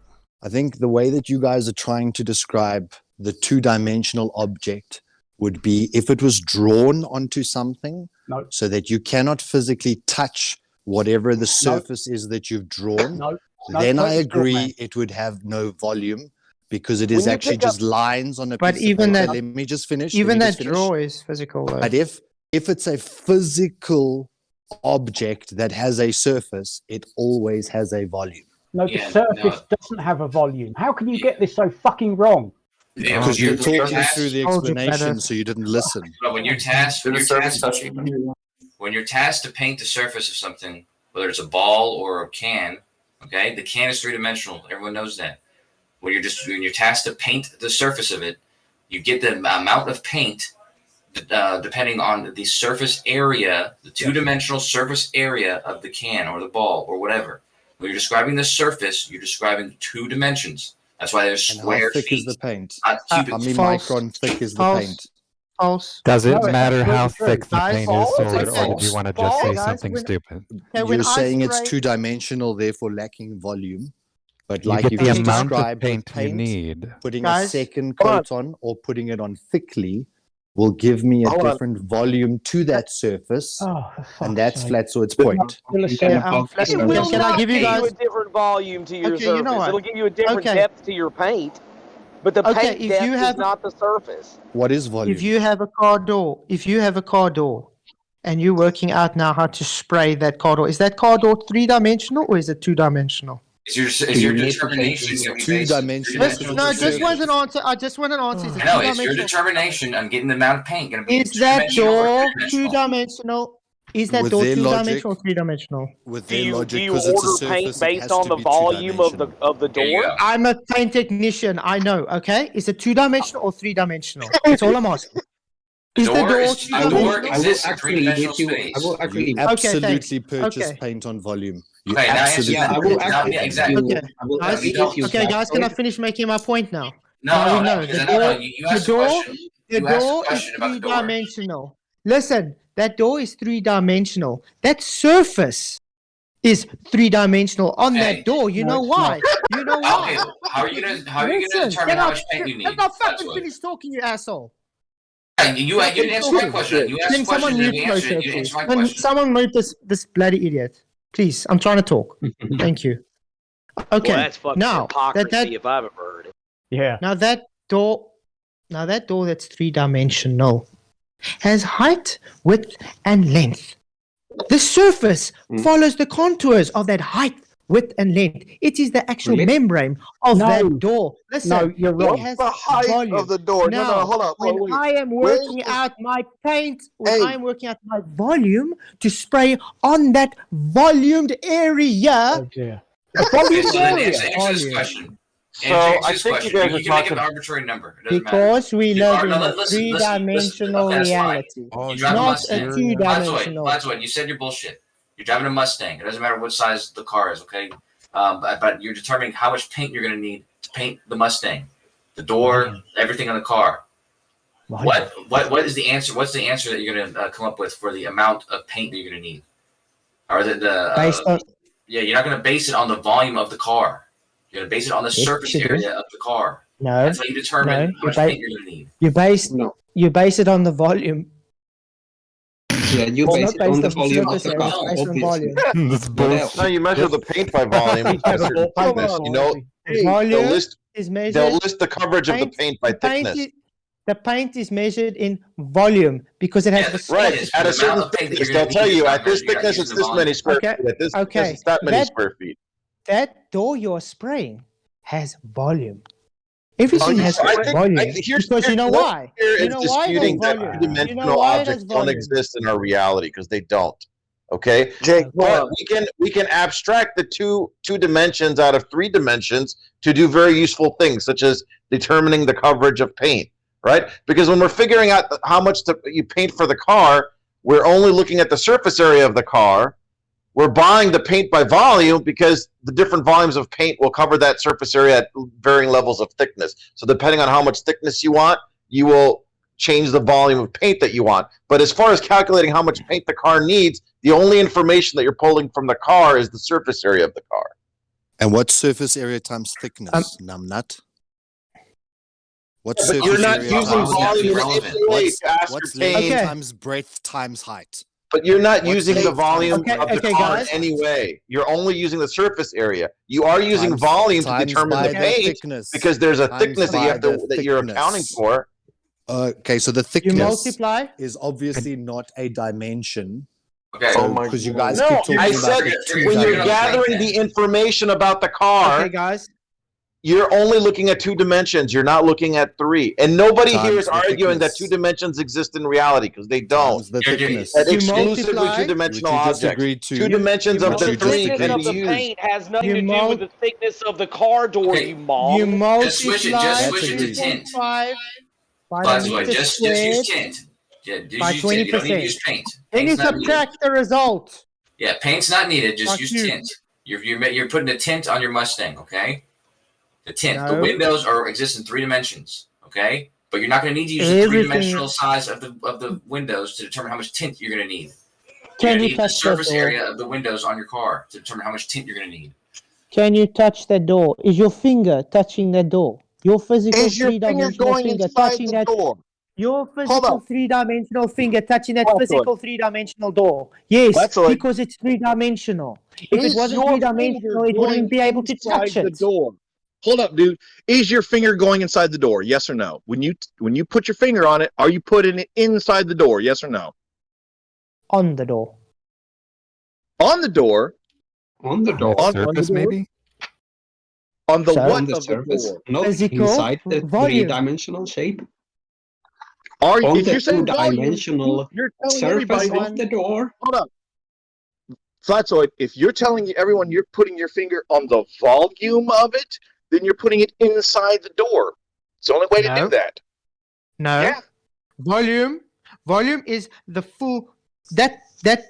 I think the way that you guys are trying to describe the 2-dimensional object would be if it was drawn onto something, No. so that you cannot physically touch whatever the surface is that you've drawn. No. Then no, I it's agree not, man. it would have no volume because it When is you actually pick up- just lines on a But piece even of paper. that- Let me just finish. Even Let me that just finish. draw is physical, though. But if it's a physical object that has a surface, it always has a volume. No, the Yeah, surface doesn't have a volume. How can you get this so fucking wrong? Yeah, Because you're talking tasked- through the Told you explanation, better. so you didn't listen. But when you're tasked, Did the surface touch you? when you're tasked to paint the surface of something, whether it's a ball or a can, okay, the can is 3-dimensional. Everyone knows that. When you're tasked to paint the surface of it, you get the amount of paint depending on the surface area, the 2-dimensional surface area of the can or the ball or whatever. When you're describing the surface, you're describing 2 dimensions. That's why there's And how square thick feet, is the paint? not How cubic many feet. micron thick is the False. paint? False. Does it No, it's matter how absolutely true. thick the Guys, paint is, false, Solid, it's or did you want to just false. say Guys, something when- stupid? Okay, when You're I saying it's spray- 2-dimensional, therefore lacking volume. But You like get if the you amount of described with paint you need. putting a Guys, second hold on. coat on or putting it on thickly will give me a Hold on. different volume to that surface, Oh, for fuck's and that's sake. FLATZOID's point. Still a Yeah, seven. Flat- It will can I not give you give you guys... a different volume to your Okay, surface. you know what? It'll give you a different Okay. depth to your paint, but the Okay, paint if depth you is have- not the surface. What is volume? If you have a car door, and you're working out now how to spray that car door, is that car door 3-dimensional or is it 2-dimensional? Is your determination going to be based on 2-dimensional. No, just want an answer. I just want an answer. Is it I know, it's your 2-dimensional? determination on getting the amount of paint going to be Is that 2-dimensional or door 3-dimensional? 2-dimensional? Is that With door their 2-dimensional or logic- 3-dimensional? With Do their you, logic, do you because it's a order surface, paint it based has on to the be volume of the 2-dimensional. door? There you go. I'm a paint technician. I know. Okay, is it 2-dimensional or 3-dimensional? That's all I'm asking. Is the door The door 2-dimensional? exists in actually 3-dimensional give you- space. I will actually- You Okay, absolutely thanks. purchase Okay. paint on volume. You Okay, now answer absolutely that. I will purchase Now, actually yeah, paint on exactly. volume. Okay. I will Guys, actually don't- give you okay, guys, can I FLATZOID. finish making my point now? No, Now we no, know. because The I know door- you the asked a door- question. The You asked a door is question about the door. 3-dimensional. Listen, that door is 3-dimensional. That surface is 3-dimensional on Okay. that door. You No, know it's why? You know Okay, why? how are you gonna Listen, determine can how I- much paint you need? Let me That's fucking what. finish talking, you asshole. You didn't answer my question. You asked Can a someone question and mute you my answered. show, You didn't please? answer my Can question. someone mute this bloody idiot? Please, I'm trying to talk. Thank you. Okay. Well, that's fucking hypocrisy if I've ever heard it. Yeah. Now that door that's three-dimensional has height, width, and length. The surface follows the contours of that height, width, and length. It is the actual membrane of that door. Listen, No, you're wrong. it has the height volume. of the door? Now, No, hold up. when I am working out my paint, I am working out my volume to spray on that volumed area. Oh dear. Okay, so then answer this question. So I think you guys are can make talking an arbitrary number. It doesn't Because we live in a listen, three-dimensional that's fine. reality, You drive a not Mustang. a two-dimensional. FLATZOID, you said your bullshit. You're driving a Mustang. It doesn't matter what size the car is, okay? But you're determining how much paint you're going to need to paint the Mustang, the door, everything on the car. What is the answer? What's the answer that you're going to come up with for the amount of paint that you're going to need? Or you're not going to base it on the volume of the car. You're going to base it on the surface area of the car. No. That's how you determine how much paint you're going to need. You base it on the volume. Yeah, you base it on the volume of the car, obviously. No, you measure the paint by volume. You know, they'll list the coverage of the paint by thickness. The paint is measured in volume because it has the right. At a certain thickness, they'll tell you at this thickness it's this many square feet. At this thickness it's that many square feet. That door you're spraying has volume. Everything has volume. Because you know why? You know why two-dimensional objects don't exist in our reality because they don't. Okay, but we can abstract the two dimensions out of 3 dimensions to do very useful things, such as determining the coverage of paint. Right? Because when we're figuring out how much you paint for the car, we're only looking at the surface area of the car. We're buying the paint by volume because the different volumes of paint will cover that surface area at varying levels of thickness. So depending on how much thickness you want, you will change the volume of paint that you want. But as far as calculating how much paint the car needs, the only information that you're pulling from the car is the surface area of the car. And what surface area times thickness, numbnut? What surface you're not area using volume what's length times breadth times height? But you're not using the volume of the car in any way. You're only using the surface area. You are using volume to determine the paint because there's a thickness that you're accounting for. Okay, so the thickness is obviously not a dimension. Okay. Because you guys keep talking I said when you're gathering the information about the car, okay, guys, you're only looking at 2 dimensions. You're not looking at 3. And nobody here is arguing that 2 dimensions exist in reality because they don't. The thickness. That exclusively 2-dimensional objects. 2 dimensions of the 3 thickness can of be the used. paint has nothing to do with the thickness of the car door, you mom. Just switch it to tint. Just use tint. By 20%. You don't need to use paint. Then you subtract the result. Yeah, paint's not needed. Just use tint. You're putting a tint on your Mustang, okay? The tint. The windows exist in 3 dimensions, okay? But you're not going to need to use the 3-dimensional size of the windows to determine how much tint you're going to need. You're going to need the surface area of the windows on your car to determine how much tint you're going to need. Can you touch that door? Is your finger touching that door? Your physical 3-dimensional finger touching that door? Your physical 3-dimensional finger touching that physical 3-dimensional door. Yes, because it's 3-dimensional. If it wasn't 3-dimensional, it wouldn't be able to touch it. Hold up, dude. Is your finger going inside the door? Yes or no? When you put your finger on it, are you putting it inside the door? Yes or no? On the door. On the door? On the door. On surface, maybe? On the what what of the surface? door? Not inside the 3-dimensional shape. On the you're saying 2-dimensional surface of the door. Hold up. FLATZOID, if you're telling everyone you're putting your finger on the volume of it, then you're putting it inside the door. It's the only way to do that. No. Yeah. Volume is the full that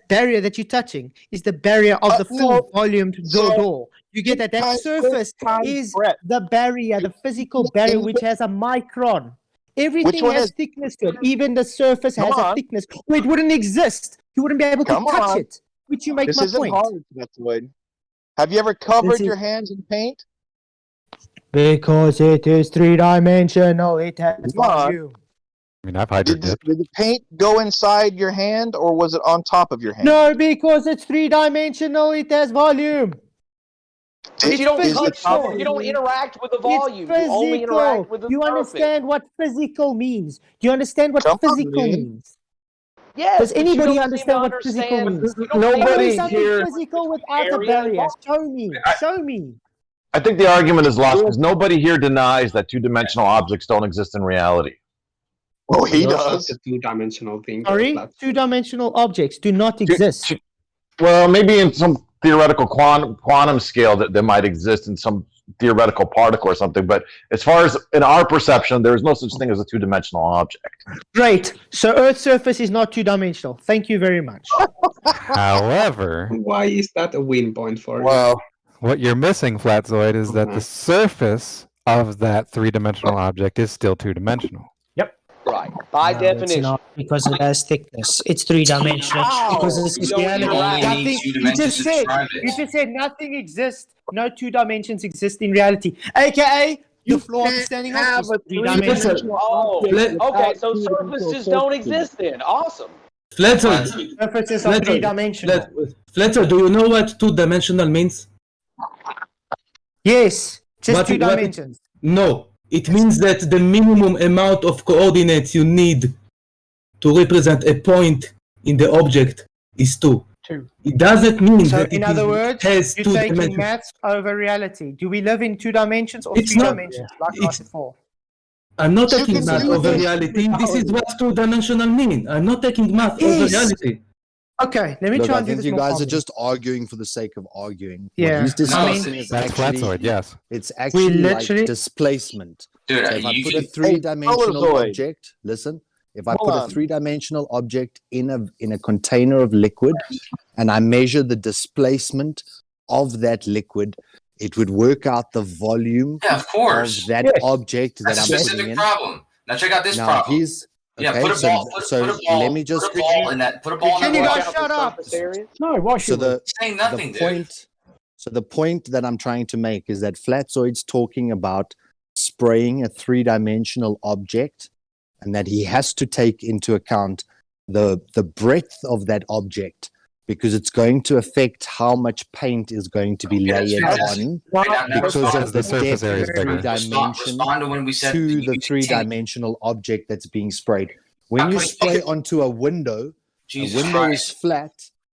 barrier that you're touching is the barrier of the full volumed door. You get that surface is the barrier, the physical barrier which has a micron. Everything has thickness to it. Even the surface has a thickness. It wouldn't exist. You wouldn't be able to touch it. Which you make this my isn't point. Hard, FLATZOID. Have you ever covered your hands in paint? Because it is 3-dimensional. It has volume. I mean, I've hydro Did the paint go inside your hand or was it on top of your hand? No, because it's 3-dimensional. It has volume. But you don't physical. you don't interact with the volume. It's You only interact with the you surface. understand what physical means? Do you understand what physical means? Yes, Does but you anybody don't understand seem to what physical understand- means? you don't Show me Nobody something here- physical without a area barrier. and Show me. Show me. I think the argument is lost because nobody here denies that two-dimensional objects don't exist in reality. Oh, he Yours does. is a two-dimensional thing. Sorry, two-dimensional objects do not exist. Well, maybe in some theoretical quantum scale that they might exist in some theoretical particle or something, but as far as in our perception, there is no such thing as a two-dimensional object. Great. So Earth's surface is not two-dimensional. Thank you very much. However, Why is that a win point for Well, what you're missing, FLATZOID, is that the surface of that three-dimensional object is still two-dimensional. Right. By No, definition. it's not, because it has thickness. It's three-dimensional. Because this is reality. Nothing, you just said nothing exists. No two dimensions exist in reality. AKA the floor I'm standing on is three-dimensional. Oh, okay. So surfaces don't exist then. Awesome. FLATZOID. Surfaces are three-dimensional. FLATZOID, do you know what two-dimensional means? Yes, just What two it- what it- dimensions. No, it means that the minimum amount of coordinates you need to represent a point in the object is 2. It doesn't mean So that in other words, has you're 2 taking dimensions. maths over reality. Do we live in 2 dimensions or It's 3 not- dimensions? Like I it's- said before. I'm not You taking can math do over this reality. This is without- what two-dimensional mean. I'm not taking math over Yes. reality. Okay, let me Look, try I and do think this you more guys are calmly. just arguing for the sake of arguing. Yeah, What he's I discussing mean- is That's actually FLATZOID, yes. It's actually literally- like displacement. Dude, so if I you put can- a three-dimensional Polaroid. object, listen, if I Hold put a on. three-dimensional object in a container of liquid and I measure the displacement of that liquid, it would work out the volume Yeah, of course. of that object that That's a I'm putting specific in. problem. Now check out this Now problem. he's Yeah, okay. put a so ball. Put a ball. let me just put a ball in that. Put a ball in Can that. you ball. guys shut up? No, why so should we? the Saying nothing, the dude. point so the point that I'm trying to make is that FLATZOID's talking about spraying a three-dimensional object and that he has to take into account the breadth of that object because it's going to affect how much paint is going to be Okay, that's layered fantastic. on Okay, now because respond of the the surface depth area of is bigger. three-dimension Respond to when we said to the using tape. three-dimensional object that's being sprayed. When Not you putting- spray onto a window, Jesus a window Christ. is flat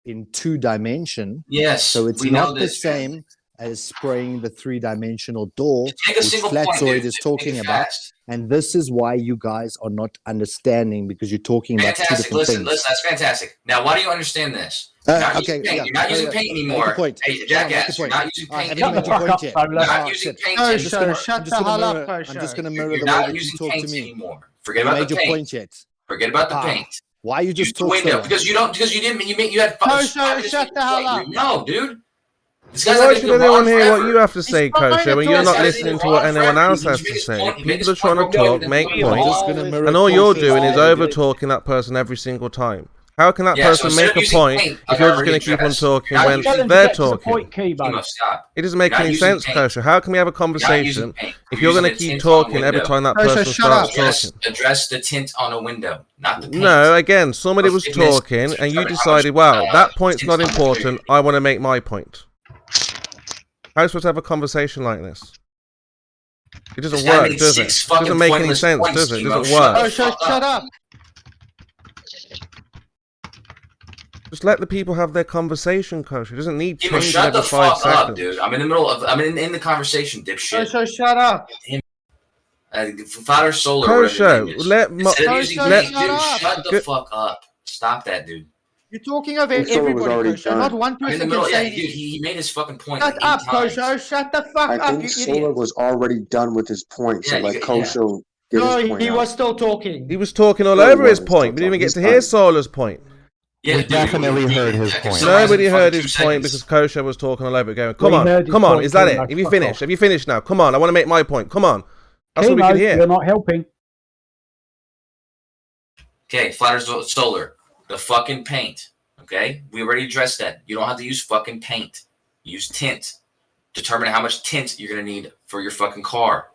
in 2 dimension. Yes, So it's we know not the this. same as spraying the three-dimensional door, Take a which single point, FLATZOID dude. is Just talking make it about. fast. And this is why you guys are not understanding because you're talking about two Fantastic. different Listen, things. listen. That's fantastic. Now, why do you understand this? You're not Okay, using paint. yeah, You're not using yeah, paint make a anymore. point. Hey, Come on, jackass. make a You're point. not using I paint haven't made your anymore. point yet. You're not Oh, using shit. paint No, I'm anymore. just sir, gonna- shut I'm just the gonna hell up, mirror- I'm Kosher. just going to mirror You're the way not that you using talk to paint me. anymore. Forget You about made the your paint. point yet. Forget about the Ah, paint. Why you Use just the talk so window long? because you don't because you didn't you had Kosher, 5 minutes shut to the hell explain, up. dude. No, dude. This So guy's why like should a anyone Ron hear what forever. you have to say, He's trying Kosher, to when you're talk not about listening to Ron what anyone forever. else He has just to made his say? point. He made People are his trying to point. talk, No, make we points, just gonna mirror and all you're Kosher's doing is argument. over talking that person every single time. How can that Yeah, so person instead make of a using point paint, if like you're I just going already to keep on addressed, talking not when using Tell him to they're get to the talking? point, Kibo. Kimo, stop. It doesn't make Not any using sense, paint. Kosher. How can we have a You're not using conversation paint. if You're you're going to using keep the tint on a talking every window. time that Kosher, person shut starts up. talking? Address the tint on a window, not the paint. No, again, somebody was Forgiveness talking is and you determined how decided, much, well, that point's tint not on the important, window. I want to make my point. How are you supposed to have a conversation like this? It doesn't This guy work, made does it? 6 It fucking doesn't make any pointless sense, points, does it? It Kimo. doesn't Shut work. the Kosher, fuck shut up. up. Just let the people have their conversation, Kosher. It doesn't need Kimo, changing shut the every 5 fuck up, seconds. dude. I'm in the middle of. I'm in the conversation, dipshit. Kosher, shut up. Father Solar. Kosher, let Instead of using Kosher, paint, shut dude, up. shut the fuck up. Stop that, dude. You're talking over Solar was everybody, already Kosher. done. Not one I'm in the person middle. can Yeah, say dude, anything. he made his fucking point. Shut like up, 8 times. Kosher. Shut the fuck I up, think you Solar idiot. was already done with his point, so Yeah, let yeah. Kosho get No, his point he out. was still talking. He was talking all No, he over his wasn't point. We didn't even get He's to hear done. Solar's point. Yeah, We dude, definitely heard his I can point. summarize Nobody in heard fucking his 2 point seconds. because Kosher was talking all over it, going, We come heard on, his come on, point, is that Kimo, it? Have you fuck finished? off. Have you finished now? Come on, I want to make my point. Come on. That's what we Kimo, can hear. you're not helping. Okay, Flat Earth Solar. The fucking paint. Okay? We already addressed that. You don't have to use fucking paint. Use tint. Determine how much tint you're going to need for your fucking car.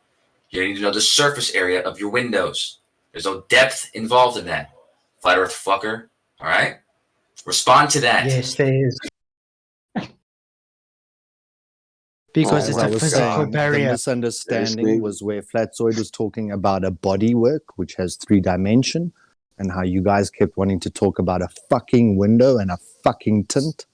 You need to know the surface area of your windows. There's no depth involved in that. Flat Earth fucker. All right? Respond to that. Yes, there is. Because it's a I was physical saying barrier. the misunderstanding was where FLATZOID was talking about a bodywork, which has 3 dimension, and how you guys kept wanting to talk about a fucking window and a fucking tint.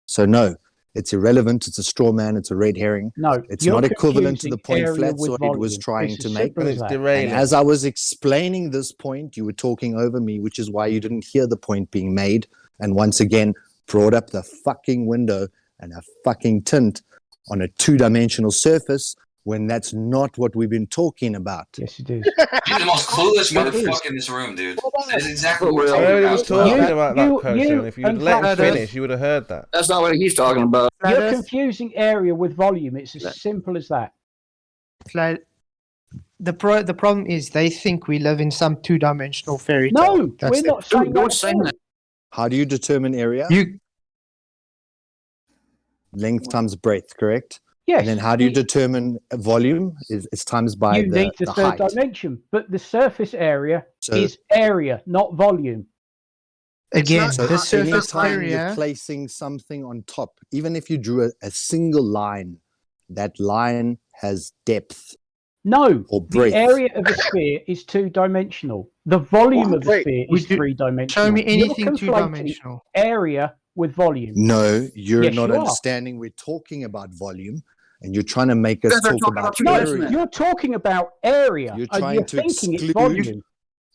So no, it's irrelevant. It's a straw man. It's a red herring. No, it's you're not equivalent to the point confusing area with FLATZOID was volume. trying It's to as make. simple as that. And as I was explaining this point, you were talking over me, which is why you didn't hear the point being made. And once again, brought up the fucking window and a fucking tint on a 2-dimensional surface when that's not what we've been talking about. Yes, it is. You're the most clueless motherfucker in this room, dude. That's exactly what we're talking Nobody about. was talking about that person. If you'd let him finish, you would have heard that. That's not what he's talking about. You're confusing area with volume. It's as simple as that. The problem is they think we live in some 2-dimensional fairy tale. No, we're not saying that. How do you determine area? Length times breadth, correct? Yes. And then how do you determine volume? It's times by You need the third height. dimension, but the surface area So- is area, not volume. Again, So the surface anytime area. you're placing something on top, even if you drew a single line, that line has depth. No, or the breadth. area of a sphere is 2-dimensional. The volume of a Wait, sphere is 3-dimensional. Show me You're anything conflating 2-dimensional. Area with volume. No, you're Yes, not you are. understanding. We're talking about volume, and you're trying to make us talk about No, area. you're talking about area. You're and trying you're to thinking it's exclude volume.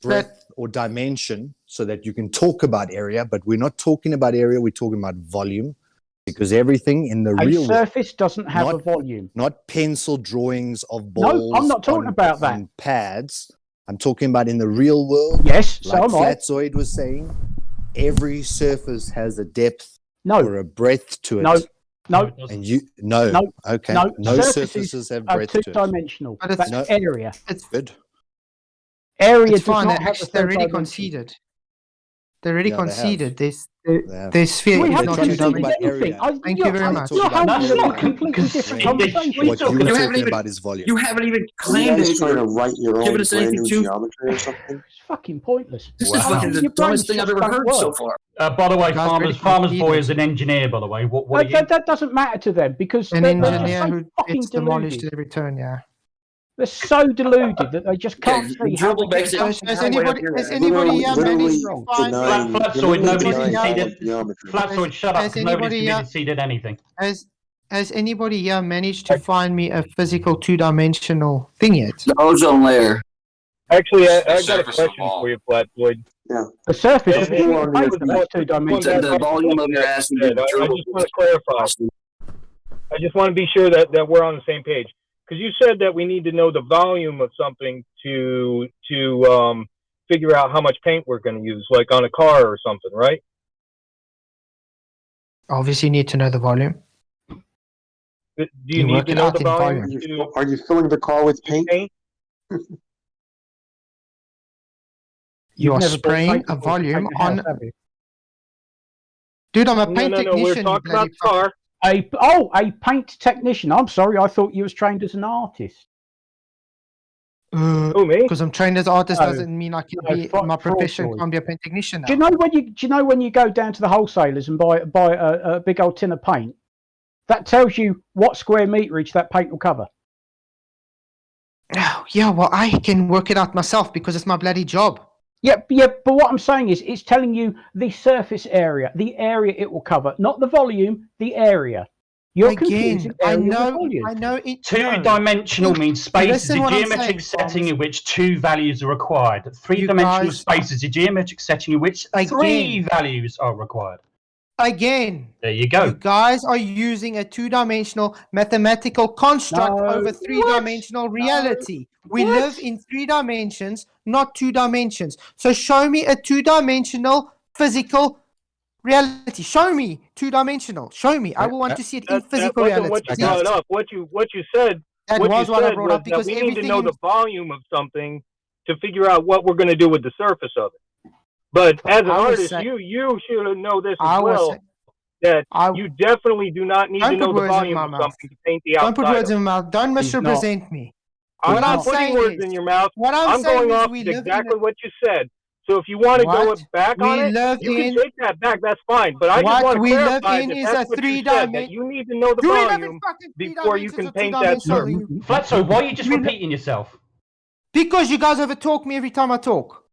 breadth or dimension so that you can talk about area, but we're not talking about area. We're talking about volume, because everything in the A real world, surface doesn't have a volume. not pencil drawings of No, balls. I'm not talking about that. on pads. I'm talking about in the real world. Yes, so like am I. FLATZOID was saying, every surface has a depth No. or a breadth to it. No, no. And you no, No, okay. no, No surfaces surfaces have are breadth to it. 2-dimensional. But it's- That's No. area. It's good. Area It's does fine. not have a They third already dimension. conceded. They already Yeah, they conceded. have. Their sphere We is haven't not conceded 2-dimensional. anything. Thank you very much. You're having about a area. completely different conversation. What you were talking about is volume. You haven't even You claimed guys it. trying to write your Giving own us brand anything new to. geometry or something? It's fucking pointless. This is fucking the Your dumbest brains thing I've just ever don't heard so work. far. By the way, Guys, really Farmer's Boy conceded. is an engineer, by the way. What are you? That doesn't matter to them because An they're just engineer so who fucking gets demolished deluded. at every turn, yeah. They're so deluded that they just can't see how dribble they basic- can Has something anybody, wrong. has anybody here managed to find denying- Flatzoid, literally nobody's denying conceded. geometry. Flatzoid, shut up, has because nobody's anybody, conceded anything. Has anybody here managed to find me a physical 2-dimensional thing yet? The ozone layer. Actually, I got a surface of question all. for you, Flatwood. Yeah. The surface And of the then- human face is 2-dimensional. The volume of your ass. I just want to clarify. I just want to be sure that we're on the same page. Because you said that we need to know the volume of something to figure out how much paint we're going to use, like on a car or something, right? Obviously, you need to know the volume. Do you need work to it know out the in volume? volume. Are you filling the car with paint? You are never bought spraying paint a before to volume paint a house, on. have you? Dude, I'm a No, paint no, no. We're technician. you talking about bloody the car. A paint technician. I'm sorry, I thought you was trained as an artist. Who, me? Because I'm trained as an artist No. doesn't mean I can No, be fraud- my profession fraud can't be a paint technician now. Do you know when you go down to the wholesalers and buy a big old tin of paint? That tells you what square meterage that paint will cover. Yeah, well, I can work it out myself because it's my bloody job. Yeah, but what I'm saying is it's telling you the surface area, the area it will cover, not the volume, the area. You're confusing I area with know, volume. I know. It, Two-dimensional means space is Listen a what I'm geometric saying, setting in which two values are required. Three-dimensional guys- space is a geometric setting in which three values are required. Again, There you go. you guys are using a 2-dimensional mathematical construct No. over 3-dimensional reality. We What? live in 3 dimensions, not 2 dimensions. So show me a 2-dimensional physical reality. Show me 2-dimensional. Show me. I will want to see it in That physical wasn't reality. what you brought up. What you said. That what was you what I said brought was up because that we need to everything know in- the volume of something to figure out what we're going to do with the surface of it. But as an I was artist, say- you should know this I as was well. say- That you definitely do not need Don't to know put the words in volume my of mouth. something to paint the Don't outside. put words of in my mouth. Don't He's not. misrepresent me. I'm What not I'm putting saying words is- in your mouth. what I'm I'm saying going is off we with live in exactly what you said. So if you want to go What back on we it, live you in- can take that back. That's fine. But I just What want to we live clarify in that is that's a what you said, three-dimensional. that you need to know the Do we live in volume fucking three before you dimensions can or paint that two-dimensional? surface. Flatzo, why are you just We- repeating yourself? Because you guys overtalk me every time I talk.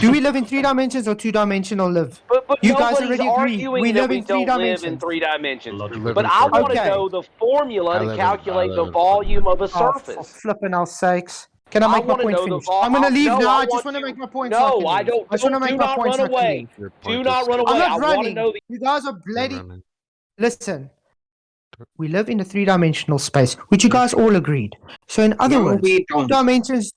Do we live in 3 dimensions or 2-dimensional live? But You guys nobody's already agree. arguing We that live we in 3 don't live in dimensions. 3 dimensions. live But in I four want to dimensions. know the formula I to live in- calculate I the live in volume of a Oh, for surface. flipping our sakes. Can I make my wanna point know the finish? vol- I'm going to leave no, now. I I just want want to you- make my point. so I No, can I leave. don't. I just want to Do make my not point. run so I can away. leave. Your Do point not is- run I'm away. not I want to running. know the. You guys are bloody. running. Listen. We live in a 3-dimensional space, which you guys all agreed. So in other No, words, we don't. 2 dimensions.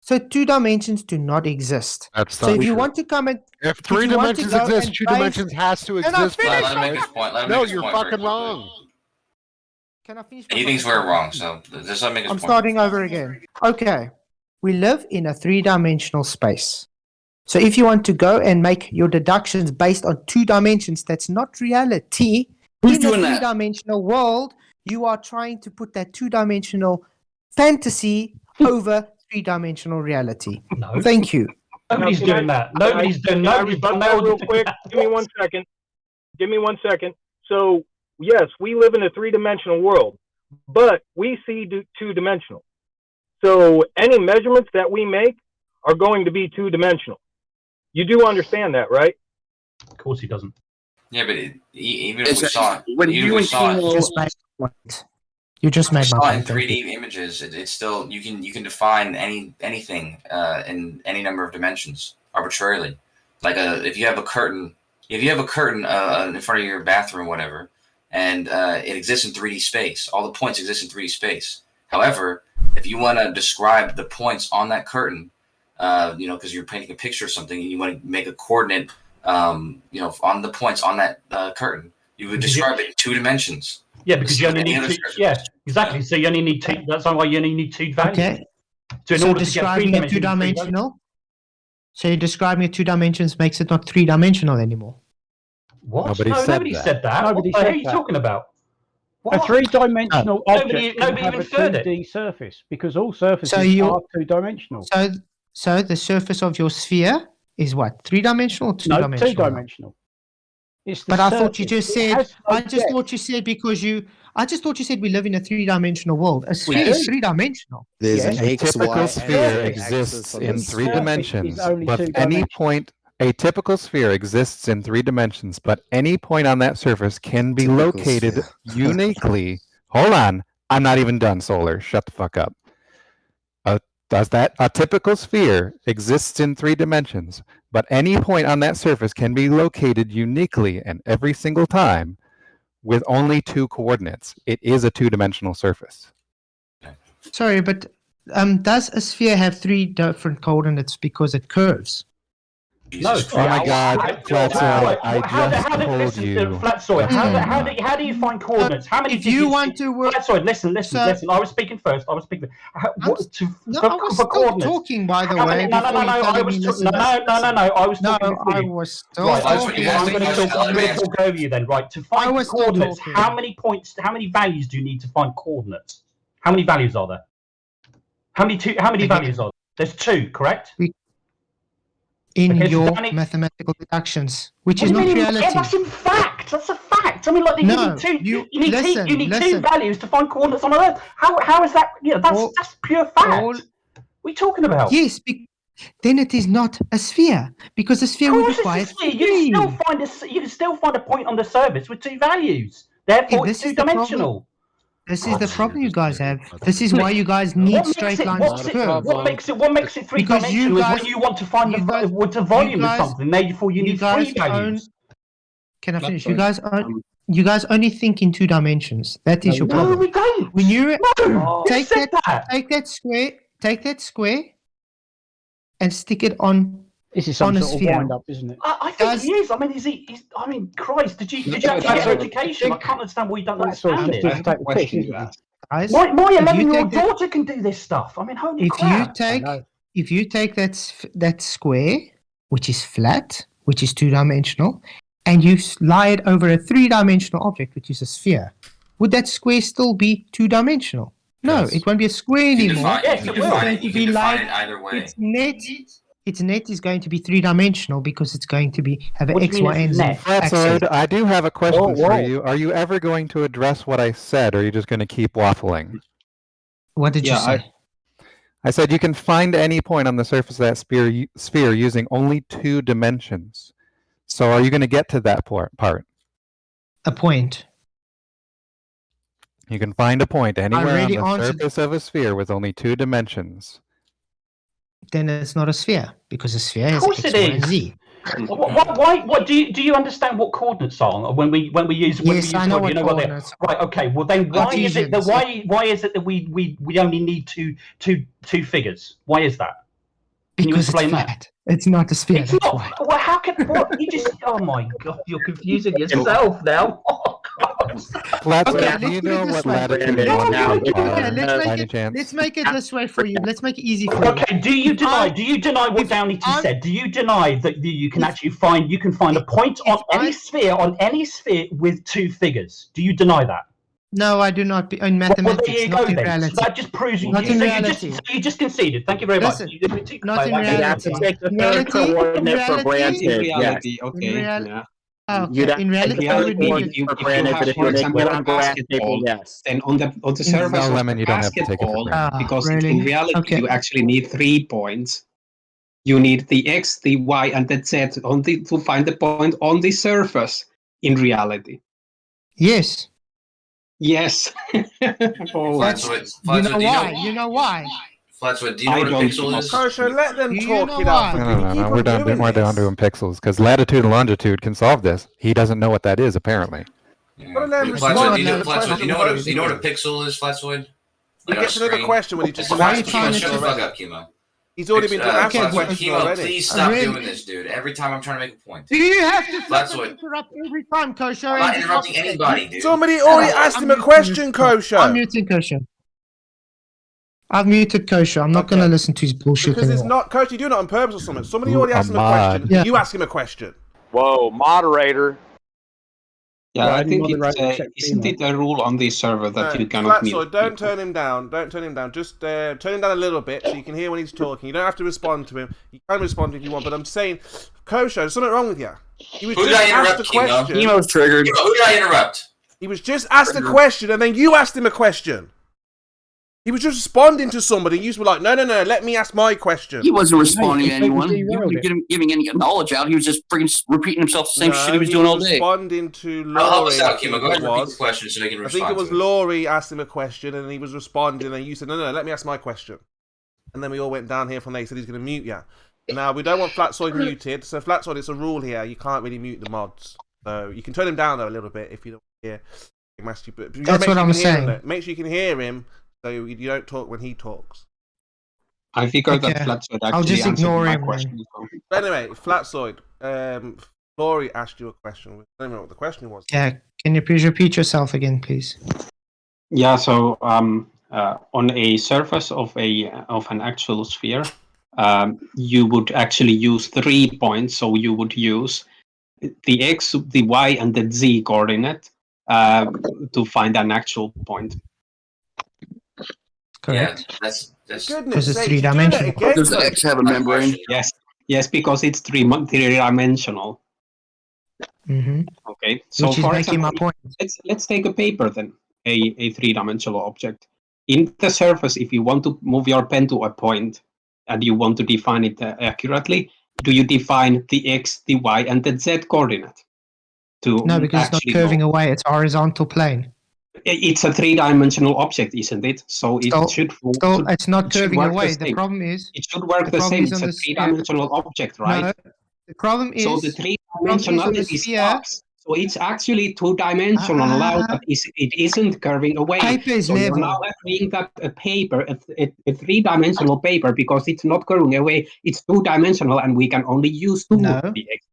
So 2 dimensions do not exist. That's So not if you true. want to come and If 3 you want to dimensions go exist, and 2 base- dimensions has to Can I exist. finish? Let him make his point. Let him No, make his you're point very fucking quickly. wrong. Can I finish? He thinks we're wrong, so just let him make his I'm point. starting over again. Okay. We live in a 3-dimensional space. So if you want to go and make your deductions based on 2 dimensions, that's not reality. Who's in a doing that? 3-dimensional world, you are trying to put that 2-dimensional fantasy over 3-dimensional reality. No. Thank you. Nobody's doing that. Nobody's doing. Can I Nobody's rebut done that real that. quick? Give me 1 second. Give me 1 second. So yes, we live in a 3-dimensional world, but we see 2-dimensional. So any measurements that we make are going to be 2-dimensional. You do understand that, right? Of course he doesn't. Yeah, but even if It's we saw it, when even if you we and saw it, Kimo- Just made my point. You just made my saw it in point. Thank 3D you. images. It's still you can define anything in any number of dimensions arbitrarily. Like if you have a curtain in front of your bathroom, whatever, and it exists in 3D space. All the points exist in 3D space. However, if you want to describe the points on that curtain, because you're painting a picture or something, and you want to make a coordinate, on the points on that curtain, you would describe it in 2 dimensions. Yeah, because you only Any need other 2. surface. Yeah, exactly. So you only need 2. That's why you only need 2 values. Okay. So in So order to get 3 describing a dimensions, 3 values. 2-dimensional. So you're describing a 2 dimensions makes it not 3-dimensional anymore. What? Nobody no, said nobody that. said that. Nobody What the hell said are you that. talking about? A What? 3-dimensional Nobody- object nobody can have even a said it. 2D surface because all surfaces So you- are 2-dimensional. So the surface of your sphere is what? 3-dimensional or No, 2-dimensional? 2-dimensional. It's the But I thought you surface. just It said. has no I just depth. thought you said because you. I just thought you said we live in a 3-dimensional world. A sphere do. is 3-dimensional. There's Yes. an A X, typical Y, sphere and Z exists axis on in the 3 sphere. dimensions, only but 2 any dimensions. point, a typical sphere exists in 3 dimensions, but any point on that surface can be Typical located sphere. uniquely. Hold on, I'm not even done, Solar. Shut the fuck up. A typical sphere exists in 3 dimensions, but any point on that surface can be located uniquely and every single time with only 2 coordinates. It is a 2-dimensional surface. Sorry, but does a sphere have 3 different coordinates because it curves? No. Oh my God, Flatzoid, I just told you. Flatzoid, how do you find coordinates? How many If you digits want to work, Flatzoid, listen. I was speaking first. I was speaking. I was For still coordinates. talking, by the How way. many- No. before you I telling was me, talking. listen, No. I was No, talking before I you. was still Right, talking. I'm going to talk over you then. Right, to I find was still coordinates, talking. how many points? How many values do you need to find coordinates? How many values are there? How many values are there? There's 2, correct? In Okay, so your how many- mathematical deductions, which What is do you not mean? reality. Yeah, that's in fact. That's a fact. I mean, like No, you need listen, you need listen. 2 values to find coordinates on Earth. How is that? That's pure fact. What are you talking about? Yes, then it is not a sphere because a sphere would require You can still find a point on the surface with 2 values. Therefore, Okay, it's this is the problem. 2-dimensional. This is the problem you guys have. This is why you guys need straight lines to curve. What makes it 3-dimensional is when you want to find the volume of something. Therefore, you need 3 values. Can I finish? You guys only think in 2 dimensions. That is your problem. No, we don't. When you take take that square and stick it on. This is on some a sort of sphere. wind up, isn't it? I think he is. I mean, I mean, Christ, did you actually get an education? I can't understand why you don't understand it. Guys, My if you 11-year-old take daughter can do this stuff. I mean, holy if crap. if you take that square, which is flat, which is 2-dimensional, and you lie it over a 3-dimensional object, which is a sphere, would that square still be 2-dimensional? No, Yes. it won't be a square You can anymore. define- you can It's define going it- to you be can define like it either way. it's net. its net is going to be three-dimensional because it's going to have an What do X, you mean Y, and it's Z net? axis. FLATZOID, I do have a question Whoa, for whoa. you. Are you ever going to address what I said, or are you just going to keep waffling? What did you say? I said you can find any point on the surface of that sphere using only 2 dimensions. So are you going to get to that part? A point. You can find a point anywhere on already the answered. surface of a sphere with only 2 dimensions. Then it's not a sphere because a sphere has Of course X, it Y, and is. Z. What do you understand what coordinates are when we use Yes, I know coordinates, you know what they are? coordinates Right, okay, well then why is it that Cartesians, why is it that we only need two figures? Why is that? Can you Because explain it's that? flat. It's not a sphere. It's That's not. why. Well, how can what you just? Oh my god, you're confusing yourself now. Oh god. FLATZOID, do you know what latitude and longitude are, by any chance? Let's make it this way for you. Let's make it easy for you. Okay, do you deny what Downington said? Do you deny that you can actually find a point on any sphere with 2 figures? Do you deny that? No, I do not. In mathematics, well, there you not go in then. reality. So that just proves Not in reality. So you just conceded. Thank you very much. Listen, not in reality. You have to take the third coordinate for granted. In reality, okay. Yeah. Okay. In reality, you would need if you have, for example, a basketball, then on the surface No, of Lemon, the you don't have to take it for basketball, granted. because really? in reality Okay. you actually need 3 points. You need the X, the Y, and the Z to find the point on the surface in reality. Yes. Yes. You know why? FLATZOID, do you know what a pixel is? Kosher, let them Do you talk know it out. why? No, we're down doing pixels, because latitude and longitude can solve this. He doesn't know what that is, apparently. FLATZOID, do you know what a pixel is, FLATZOID? He gets another question when he just Why are you asked trying to Chemo shut the fuck already. up, Chemo? He's already been asked a FLATZOID, question Chemo, already. please stop doing this, dude. Every time I'm trying to make a point. Do you have to FLATZOID. interrupt every time, Kosher? I'm not interrupting anybody, dude. Somebody already asked him a question, Kosher. I'm muting Kosher. I've muted Kosher. I'm not going to listen to his bullshit Because it's anymore. not, Kosher, you're doing it on purpose or something. Somebody already asked him a Ahmad. question. You ask him a question. Whoa, moderator. Yeah, I think isn't it a rule on this server that you cannot mute? FLATZOID, don't turn him down. Don't turn him down. Just turn him down a little bit so you can hear when he's talking. You don't have to respond to him. You can respond if you want, but I'm saying, Kosher, there's something wrong with you. He was Who did just I asked interrupt, a question. Chemo's triggered. Chemo, who did I interrupt? He was just asked a question, and then you asked him a question. He was just responding to somebody. You were like, no, let me ask my question. He wasn't responding to anyone. You weren't giving any knowledge out. He was just freaking repeating himself the same shit he was doing all day. Responding to Laurie. I'll help us out, Chemo. Go ahead and it repeat was. the question so they can I respond. think it was to Laurie asked him a question, and he was responding, and you said, no, let me ask my question. And then we all went down here from there. He said he's going to mute you. Now, we don't want FLATZOID muted. So FLATZOID, it's a rule here. You can't really mute the mods. So you can turn him down, though, a little bit if you don't hear. That's what I'm saying. Make sure you can hear him so you don't talk when he talks. I figured that FLATZOID actually I'll just answered ignore my him. question. But anyway, FLATZOID, Laurie asked you a question. I don't know what the question was. Yeah, can you please repeat yourself again, please? Yeah, so on a surface of an actual sphere, you would actually use 3 points. So you would use the X, the Y, and the Z coordinate to find an actual point. Correct. Yeah, that's because it's 3-dimensional. Does the X have a membrane? Yes, because it's three-dimensional. Mm-hmm. Okay, so Which is for making my example, point. let's take a paper then, a 3-dimensional object. In the surface, if you want to move your pen to a point and you want to define it accurately, do you define the X, the Y, and the Z coordinate? No, because it's not curving away. It's horizontal plane. It's a 3-dimensional object, isn't it? So it should. It's not curving away. The same. problem is It should work the same. It's a 3-dimensional object, right? No, the problem is. So the 3-dimensionality stops. So it's actually 2-dimensional now, but it isn't curving away. Paper is so level. You're now agreeing that a paper, a 3-dimensional paper, because it's not curving away, it's 2-dimensional, and we can only use 2. No,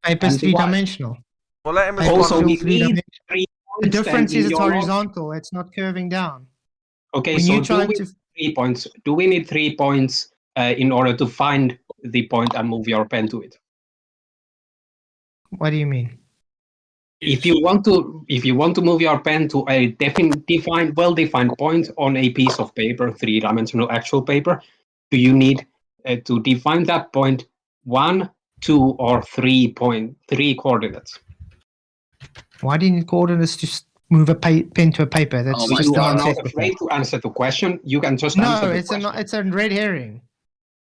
paper is 3-dimensional. Well, let him also, we need 3 The difference then is in it's your horizontal. It's not curving down. Okay, When so you try to 3 points. Do we need 3 points in order to find the point and move your pen to it? What do you mean? If you want to move your pen to a well-defined point on a piece of paper, 3-dimensional actual paper, do you need to define that point 1, 2, or 3 coordinates. Why do you need coordinates to move a pen to a paper? That's If just you are not nonsensical. afraid to answer the question, you can just No, answer the it's question. it's a red herring.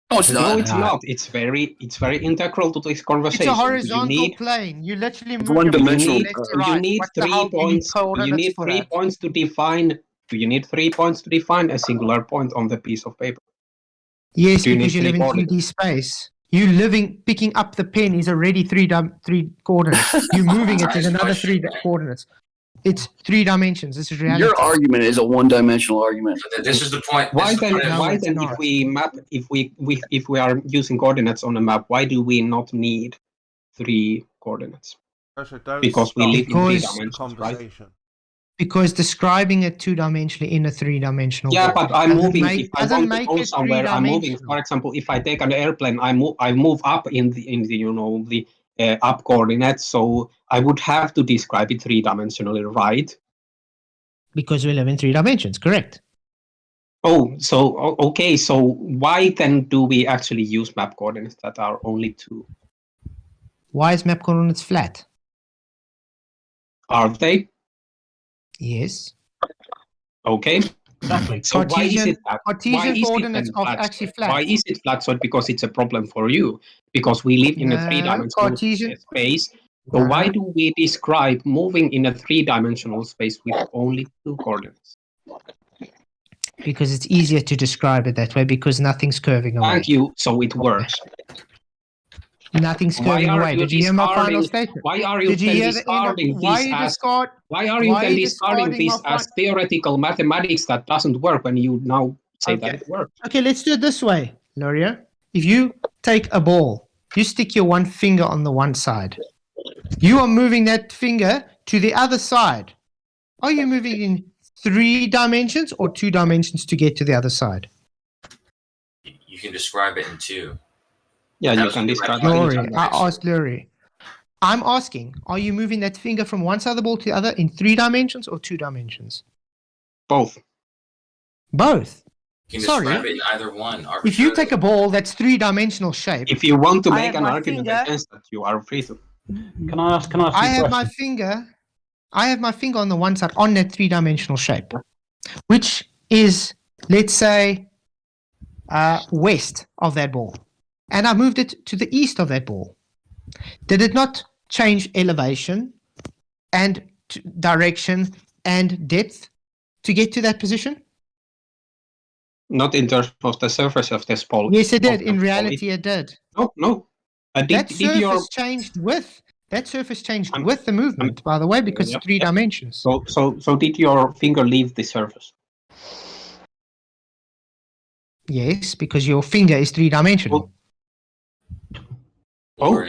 No, it's No, not. it's not. It's very integral to this conversation. It's a horizontal plane. You literally move one your pen dimensional. from left to right. You need What the hell 3 do you need points. You coordinates need for 3 that? points to define. Do you need 3 points to define a singular point on the piece of paper? Yes, Do you because need you live in 3D coordinates? space. picking up the pen is already three coordinates. You moving it is another 3 coordinates. It's 3 dimensions. This is reality. Your argument is a one-dimensional argument. This is the point. Why This is the then? point. Why then? If we map, if we are using coordinates on a map, why do we not need 3 coordinates? Because we live in 3 dimensions, right? Because describing it 2-dimensionally in a 3-dimensional. Yeah, but I'm moving. If I want to make go it somewhere, I'm moving. 3-dimensional. For example, if I take an airplane, I move up in the up coordinates. So I would have to describe it 3-dimensionally, right? Because we live in 3 dimensions, correct? Oh, so okay. So why then do we actually use map coordinates that are only 2? Why is map coordinates flat? Are they? Yes. Okay. Exactly. So why is it flat? Cartesian coordinates are actually flat. Why is it flat? So because it's a problem for you, because we live in a 3-dimensional Cartesian space. So why do we describe moving in a 3-dimensional space with only 2 coordinates? Because it's easier to describe it that way because nothing's curving away. Thank you. So it works. Nothing's curving away. Did you hear my final statement? Why are you Did you then hear the end of- discarding why this you as? discard- Why are you why then you discarding discarding this my as theoretical mathematics that doesn't work when you now say that it works? Okay, let's do it this way, Loria. If you take a ball, you stick your one finger on the one side. You are moving that finger to the other side. Are you moving in 3 dimensions or 2 dimensions to get to the other side? You can describe it in 2. Yeah, That you was can the describe right Lori, point. I asked Lori. I'm asking, are you moving that finger from one side of the ball to the other in 3 dimensions or 2 dimensions? Both. Both? You can Sorry. describe it in either one. If you take a ball that's 3-dimensional shape. If you want to I make have an my argument finger- against that, you are free to. Can I ask you a I have question? I have my finger on the one side on that 3-dimensional shape, which is, let's say, west of that ball. And I moved it to the east of that ball. Did it not change elevation and direction and depth to get to that position? Not in terms of the surface of this ball. Yes, it did. In reality, it did. No. That surface changed with the movement, by the way, because it's 3 dimensions. So did your finger leave the surface? Yes, because your finger is 3-dimensional. Oh.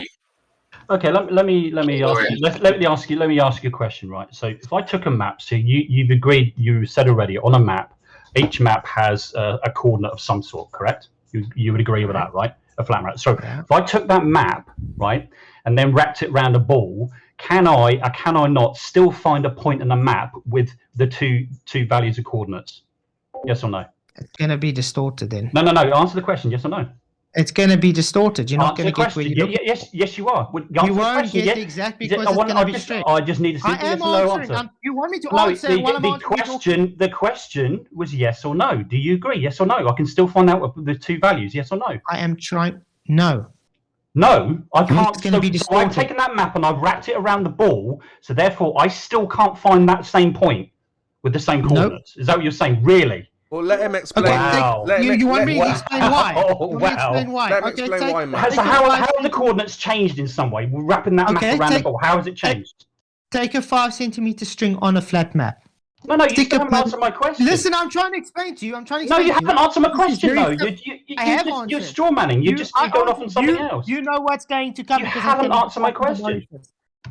Okay, let me ask you a question, right? So if I took a map, so you've agreed, you said already on a map, each map has a coordinate of some sort, correct? You would agree with that, right? A flat map. So if I took that map, right, and then wrapped it around a ball, can I not still find a point in the map with the two values of coordinates? Yes or no? It's going to be distorted then. No. Answer the question. Yes or no? It's going to be distorted. You're not going to get where you're looking. Yes, you are. You won't get the exact because it's going to be straight. I just need a simple yes or no answer. You want me to answer while I'm answering? The question was yes or no. Do you agree? Yes or no? I can still find out the 2 values. Yes or no? I am trying. No. No, I can't. It's going to be distorted. So I've taken that map and I've wrapped it around the ball. So therefore, I still can't find that same point with the same coordinates. Is that what you're saying? Really? Well, let him explain. Wow. You want me to explain why? Oh, wow. Explain why? Let me explain why, man. So how have the coordinates changed in some way? We're wrapping that map around the ball. How has it changed? Take a 5-centimeter string on a flat map. No, you still haven't answered my question. Listen, I'm trying to explain to you. No, you haven't answered my question, though. You're straw manning. You're going off on something else. You know what's going to come. You haven't answered my question.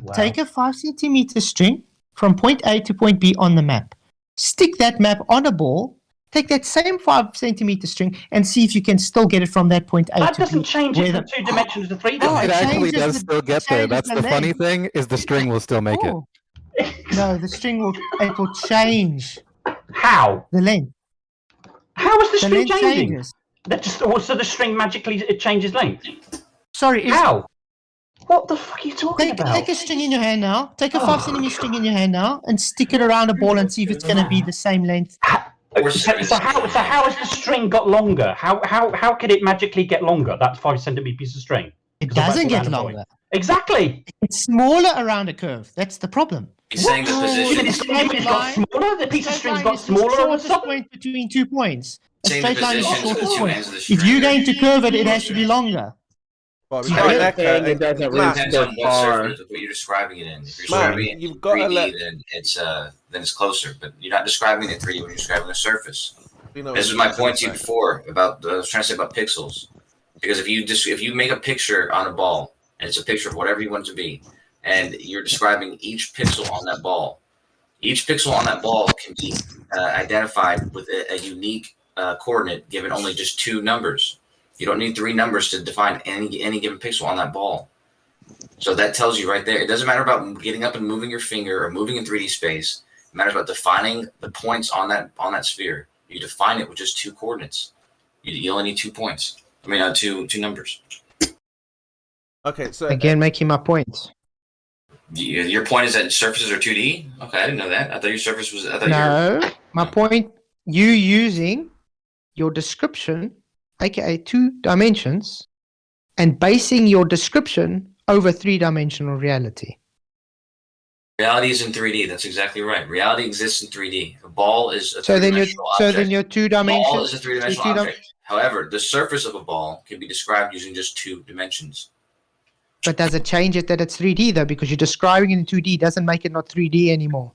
Wow. Take a 5-centimeter string from point A to point B on the map. Stick that map on a ball. Take that same 5-centimeter string and see if you can still get it from that point A that to B. That doesn't change it from 2 dimensions to 3 dimensions. It actually does still get there. That's the funny thing, is the string will still make it. No, the string will change. How? The length. How is the string length changing? Changes. So the string magically it changes length. Sorry. How? What the fuck are you talking about? Take a string in your hand now. Take a 5 centimeter string in your hand now and stick it around a ball and see if it's going to be the same length. So how has the string got longer? How could it magically get longer? That 5 centimeter piece of string. It doesn't get longer. Exactly. It's smaller around a curve. That's the problem. He's saying the position. The string got smaller. The piece of string's got smaller all of a sudden. Point between 2 points. A Saying the straight line is the positions of the shortest two point. ends of the string. If you're going to curve it, it has to be longer. Well, we It got Eka, depends on what surface what you're describing it in. If you're Man, describing it in you've got to 3D, let- then it's closer. But you're not describing it in 3D when you're describing a surface. You know, This is my point to you before about I was trying to say about pixels. Because if you make a picture on a ball and it's a picture of whatever you want it to be, and you're describing each pixel on that ball, each pixel on that ball can be identified with a unique coordinate given only just 2 numbers. You don't need 3 numbers to define any given pixel on that ball. So that tells you right there. It doesn't matter about getting up and moving your finger or moving in 3D space. It matters about defining the points on that sphere. You define it with just 2 coordinates. You only need 2 points. I mean, two numbers. Okay, so Again, making my point. Your point is that surfaces are 2D? Okay, I didn't know that. I thought your surface was. No, my point. You using your description, aka 2 dimensions, and basing your description over 3-dimensional reality. Reality is in 3D. That's exactly right. Reality exists in 3D. A ball is a So then you're three-dimensional object. 2 dimensions. A ball is a 3-dimensional object. However, the surface of a ball can be described using just 2 dimensions. But does it change it that it's 3D though? Because you're describing it in 2D doesn't make it not 3D anymore.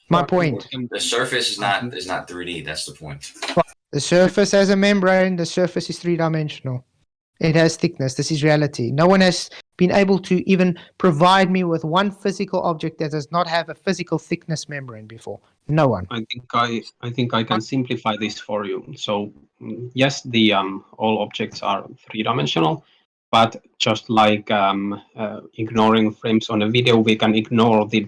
My point. The surface is not 3D. That's the point. The surface has a membrane. The surface is 3-dimensional. It has thickness. This is reality. No one has been able to even provide me with one physical object that does not have a physical thickness membrane before. No one. I think I can simplify this for you. So yes, the all objects are 3-dimensional, but just like ignoring frames on a video, we can ignore the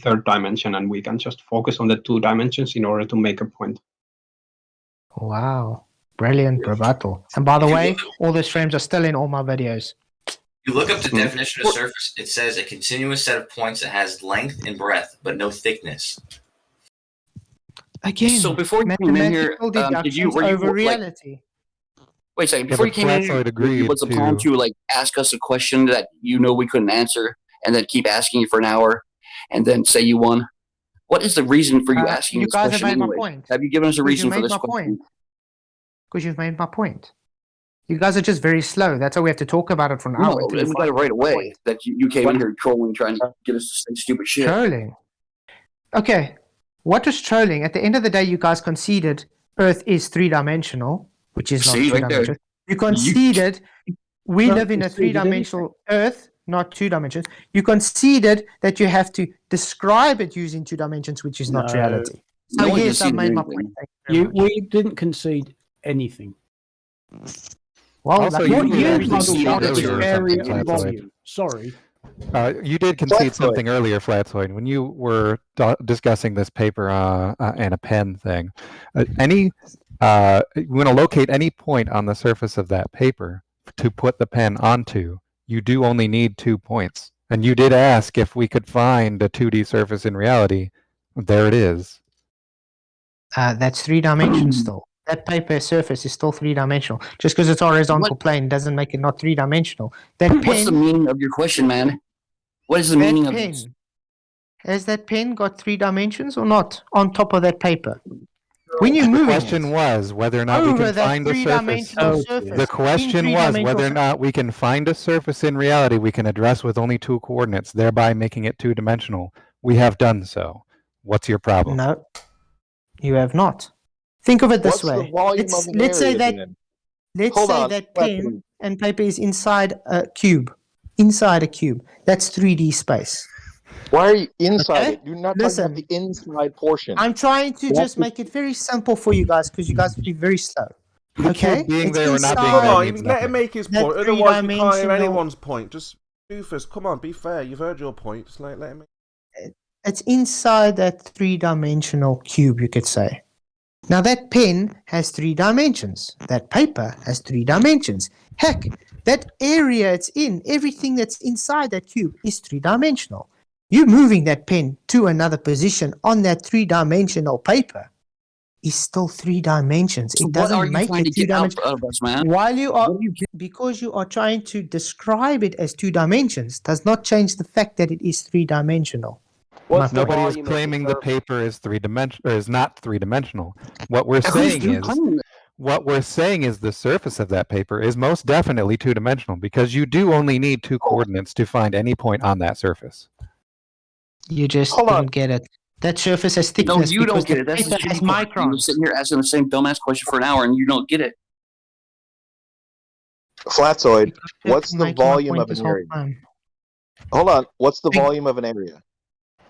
third dimension and we can just focus on the 2 dimensions in order to make a point. Wow. Brilliant rebuttal. And by the way, all those frames are still in all my videos. You look up the definition of surface. It says a continuous set of points that has length and breadth, but no thickness. Again, so before you came in here, did you were you over like, reality. wait a second, before you came in here, was the plan to like ask us a question that we couldn't answer, and then keep asking you for an hour, and then say you won? What is the reason for you asking this question? You guys have made anyway? my point. Have you given us a reason for this question? Because you've made my point. You guys are just very slow. That's why we have to talk about it for an hour. No, we got it right away. That you came in here trolling, trying to get us to say stupid shit. Trolling. Okay. What was trolling? At the end of the day, you guys conceded Earth is 3-dimensional, which is not 3-dimensional. You conceded we live in a 3-dimensional Earth, not 2 dimensions. You conceded that you have to describe it using 2 dimensions, which is not reality. So yes, I made my point. We didn't concede anything. Well, also, you Sorry. You did concede something earlier, FLATZOID, when you were discussing this paper and a pen thing. You want to locate any point on the surface of that paper to put the pen onto. You do only need 2 points. And you did ask if we could find a 2D surface in reality. There it is. That's 3 dimensions still. That paper surface is still 3-dimensional. Just because it's horizontal plane doesn't make it not 3-dimensional. What's the meaning of your question, man? What is the meaning of this? Has that pen got 3 dimensions or not on top of that paper? When you move the question was whether or not we can find a surface. The question was whether or not we can find a surface in reality we can address with only 2 coordinates, thereby making it 2-dimensional. We have done so. What's your problem? No, you have not. Think of it this way. Let's say that pen and paper is inside a cube. Inside a cube. That's 3D space. Why are you inside it? You're not talking about the inside portion. I'm trying to just make it very simple for you guys because you guys are very slow. Okay? Being there or not being there. Come on, let him make his point. Otherwise, we can't hear anyone's point. Just doofus. Come on, be fair. You've heard your point. Just let him. It's inside that 3-dimensional cube, you could say. Now that pen has 3 dimensions. That paper has 3 dimensions. Heck, that area it's in, everything that's inside that cube is three-dimensional. You moving that pen to another position on that three-dimensional paper is still 3 dimensions. It doesn't make it 2 dimensions. While you are, because you are trying to describe it as 2 dimensions, does not change the fact that it is 3-dimensional. Nobody is claiming the paper is is not 3-dimensional. What we're saying is the surface of that paper is most definitely 2-dimensional because you do only need 2 coordinates to find any point on that surface. You just don't get it. That surface has thickness. No, you don't get it. That's the has microns. You're sitting here asking the same dumbass question for an hour and you don't get it. FLATZOID, what's the volume of an area? Hold on. What's the volume of an area?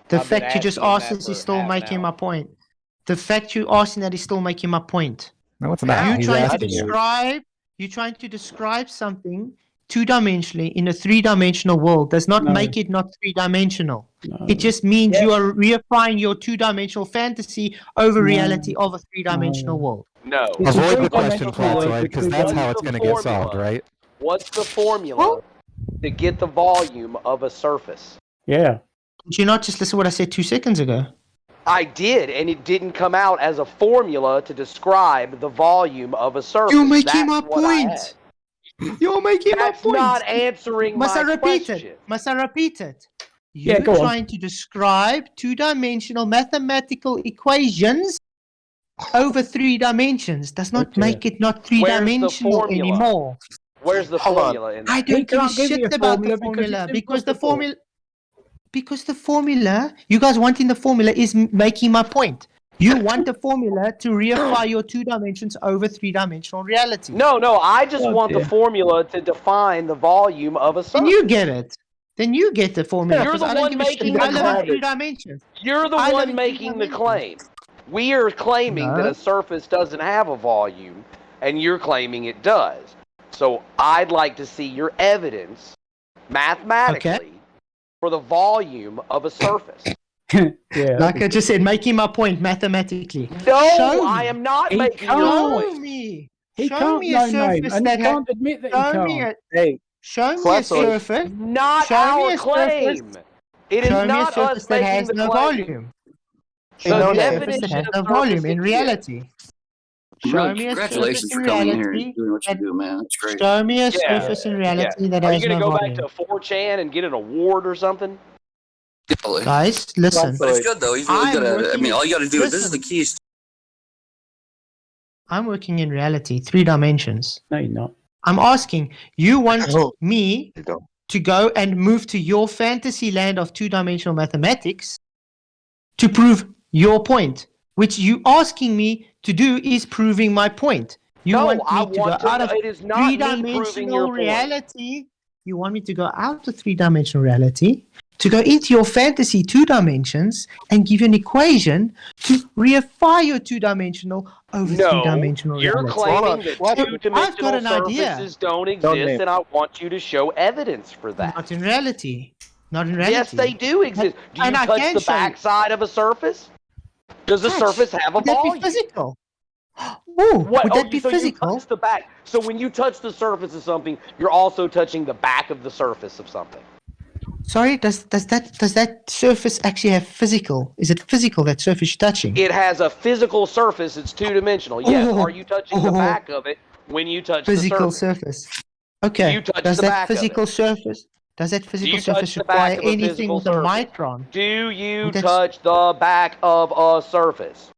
The fact you just asked us is still making my point. The fact you asking that is still making my point. No, it's not. You're trying to describe something 2-dimensionally in a 3-dimensional world does not make it not 3-dimensional. It just means you are reifying your 2-dimensional fantasy over reality of a 3-dimensional world. No. Avoid the question, FLATZOID, because that's how it's going to get solved, right? What's the formula to get the volume of a surface? Yeah. Did you not just listen to what I said 2 seconds ago? I did, and it didn't come out as a formula to describe the volume of a surface. You're making my point. You're making my point. That's not answering my question. Must I repeat it? You're trying to describe 2-dimensional mathematical equations over 3 dimensions. Does not make it not 3-dimensional anymore. Where's the formula in that? I don't give a shit about the formula because the formula, you guys wanting the formula is making my point. You want the formula to reify your 2 dimensions over 3-dimensional reality. No, I just want the formula to define the volume of a surface. Then you get it. Then you get the formula. You're the one making the claim. 3 dimensions. You're the one making the claim. We are claiming that a surface doesn't have a volume, and you're claiming it does. So I'd like to see your evidence, mathematically, for the volume of a surface. Like I just said, making my point mathematically. No, I am not making your point. Show me a surface that can't admit that he can't. Show me a surface. Not our claim. It is not us making the claim. Show me a surface that has no volume in reality. Show me a surface in reality. Doing what you do, man. That's great. Show me a surface in reality that has no volume. Are you going to go back to 4chan and get an award or something? Guys, listen. But it's good though. He's really good at it. I mean, all you got to do is this is the keys. I'm working in reality, 3 dimensions. No, you're not. I'm asking, you want me to go and move to your fantasy land of 2-dimensional mathematics to prove your point, which you asking me to do is proving my point. You want me to go out of 3-dimensional reality. You want me to go out of 3-dimensional reality to go into your fantasy 2 dimensions and give you an equation to reify your 2-dimensional over 3-dimensional reality. You're claiming that 2-dimensional surfaces don't exist, and I want you to show evidence for that. Not in reality. Not in reality. Yes, they do exist. Do you touch the backside of a surface? Does the surface have a volume? Would that be physical? Would that be physical? You touch the back. So when you touch the surface of something, you're also touching the back of the surface of something. Sorry, does that surface actually have physical? Is it physical, that surface you're touching? It has a physical surface. It's 2-dimensional. Yes. Are you touching the back of it when you touch the surface? Physical surface. Okay. Does that physical surface require anything with a micron? Do you touch the back of a surface?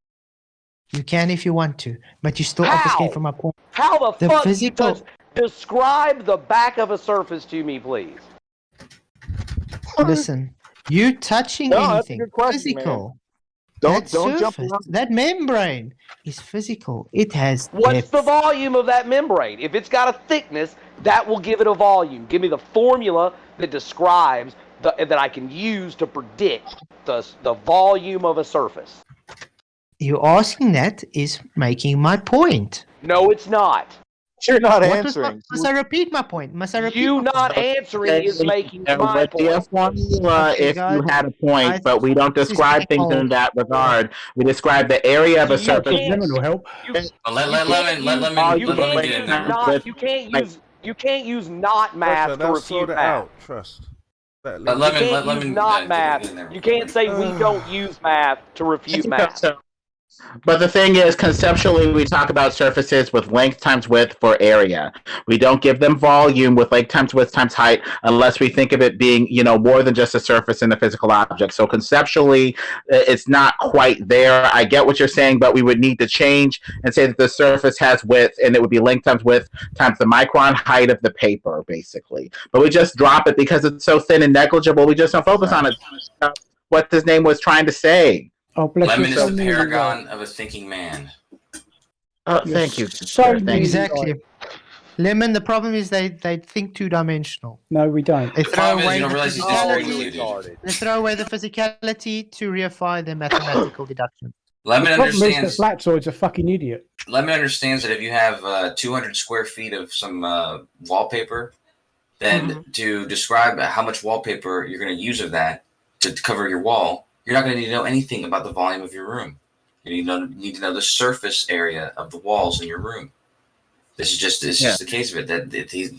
You can if you want to, but you still obfuscate from my point. How the fuck do you touch? Describe the back of a surface to me, please. Listen, you touching anything physical. Don't jump around. That membrane is physical. It has What's the volume of that membrane? If it's got a thickness, that will give it a volume. Give me the formula that describes that I can use to predict the volume of a surface. You asking that is making my point. No, it's not. You're not answering. Must I repeat my point? You not answering is making my point. If you had a point, but we don't describe things in that regard. We describe the area of a surface. Let me get in there. You can't use You can't use not math to refute math. Out. Trust. You can't use not math. You can't say we don't use math to refute math. But the thing is, conceptually, we talk about surfaces with length times width for area. We don't give them volume with length times width times height unless we think of it being, more than just a surface in the physical object. So conceptually, it's not quite there. I get what you're saying, but we would need to change and say that the surface has width, and it would be length times width times the micron height of the paper, basically. But we just drop it because it's so thin and negligible. We just don't focus on it. What his name was trying to say. Lemon is the paragon of a thinking man. Oh, thank you. Exactly. Lemon, the problem is they think two-dimensional. No, we don't. They throw away you don't realize he's they throw away the physicality to reify their mathematical deduction. Lemon understands that FLATZOID's a fucking idiot. Lemon understands that if you have 200 square feet of some wallpaper, then to describe how much wallpaper you're going to use of that to cover your wall, you're not going to need to know anything about the volume of your room. You need to know the surface area of the walls in your room. This is just the case of it.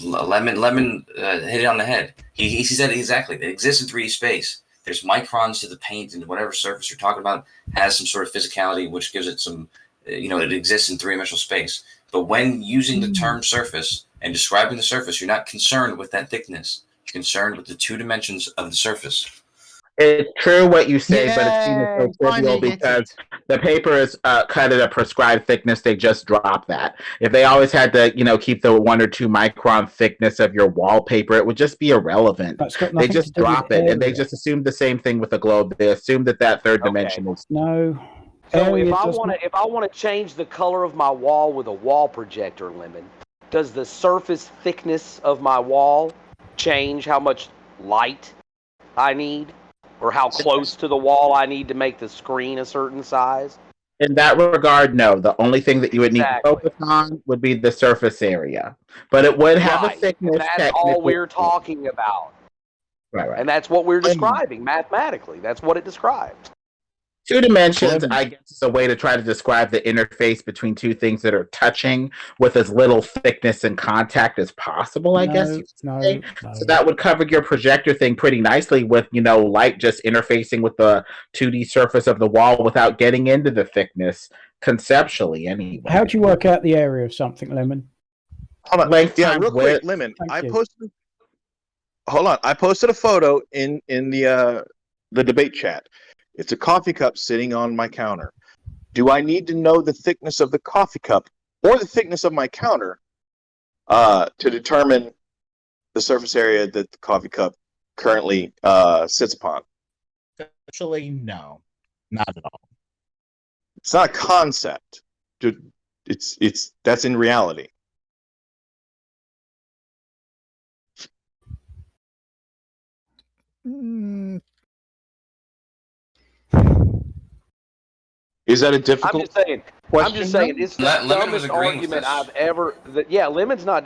Lemon hit it on the head. He said it exactly. It exists in 3D space. There's microns to the paint, and whatever surface you're talking about has some sort of physicality, which gives it some, it exists in three-dimensional space. But when using the term surface and describing the surface, you're not concerned with that thickness. You're concerned with the 2 dimensions of the surface. It's true what you say, but it seems so trivial because the paper is cut at a prescribed thickness. They just drop that. If they always had to, keep the 1 or 2 micron thickness of your wallpaper, it would just be irrelevant. They just drop it, and they just assume the same thing with the globe. They assume that third dimension is no. So if I want to change the color of my wall with a wall projector, Lemon, does the surface thickness of my wall change how much light I need? Or how close to the wall I need to make the screen a certain size? In that regard, no. The only thing that you would need to focus on would be the surface area. But it would have a thickness. That's all we're talking about. Right. And that's what we're describing mathematically. That's what it describes. 2 dimensions, I guess, is a way to try to describe the interface between 2 things that are touching with as little thickness and contact as possible, I guess. No. So that would cover your projector thing pretty nicely with, light just interfacing with the 2D surface of the wall without getting into the thickness conceptually anyway. How do you work out the area of something, Lemon? Hold on. Real quick, Lemon. I posted a photo in the debate chat. It's a coffee cup sitting on my counter. Do I need to know the thickness of the coffee cup or the thickness of my counter to determine the surface area that the coffee cup currently sits upon? Actually, no, not at all. It's not a concept. It's that's in reality. Is that a difficult question? I'm just saying, it's the dumbest argument I've ever... Lemon's not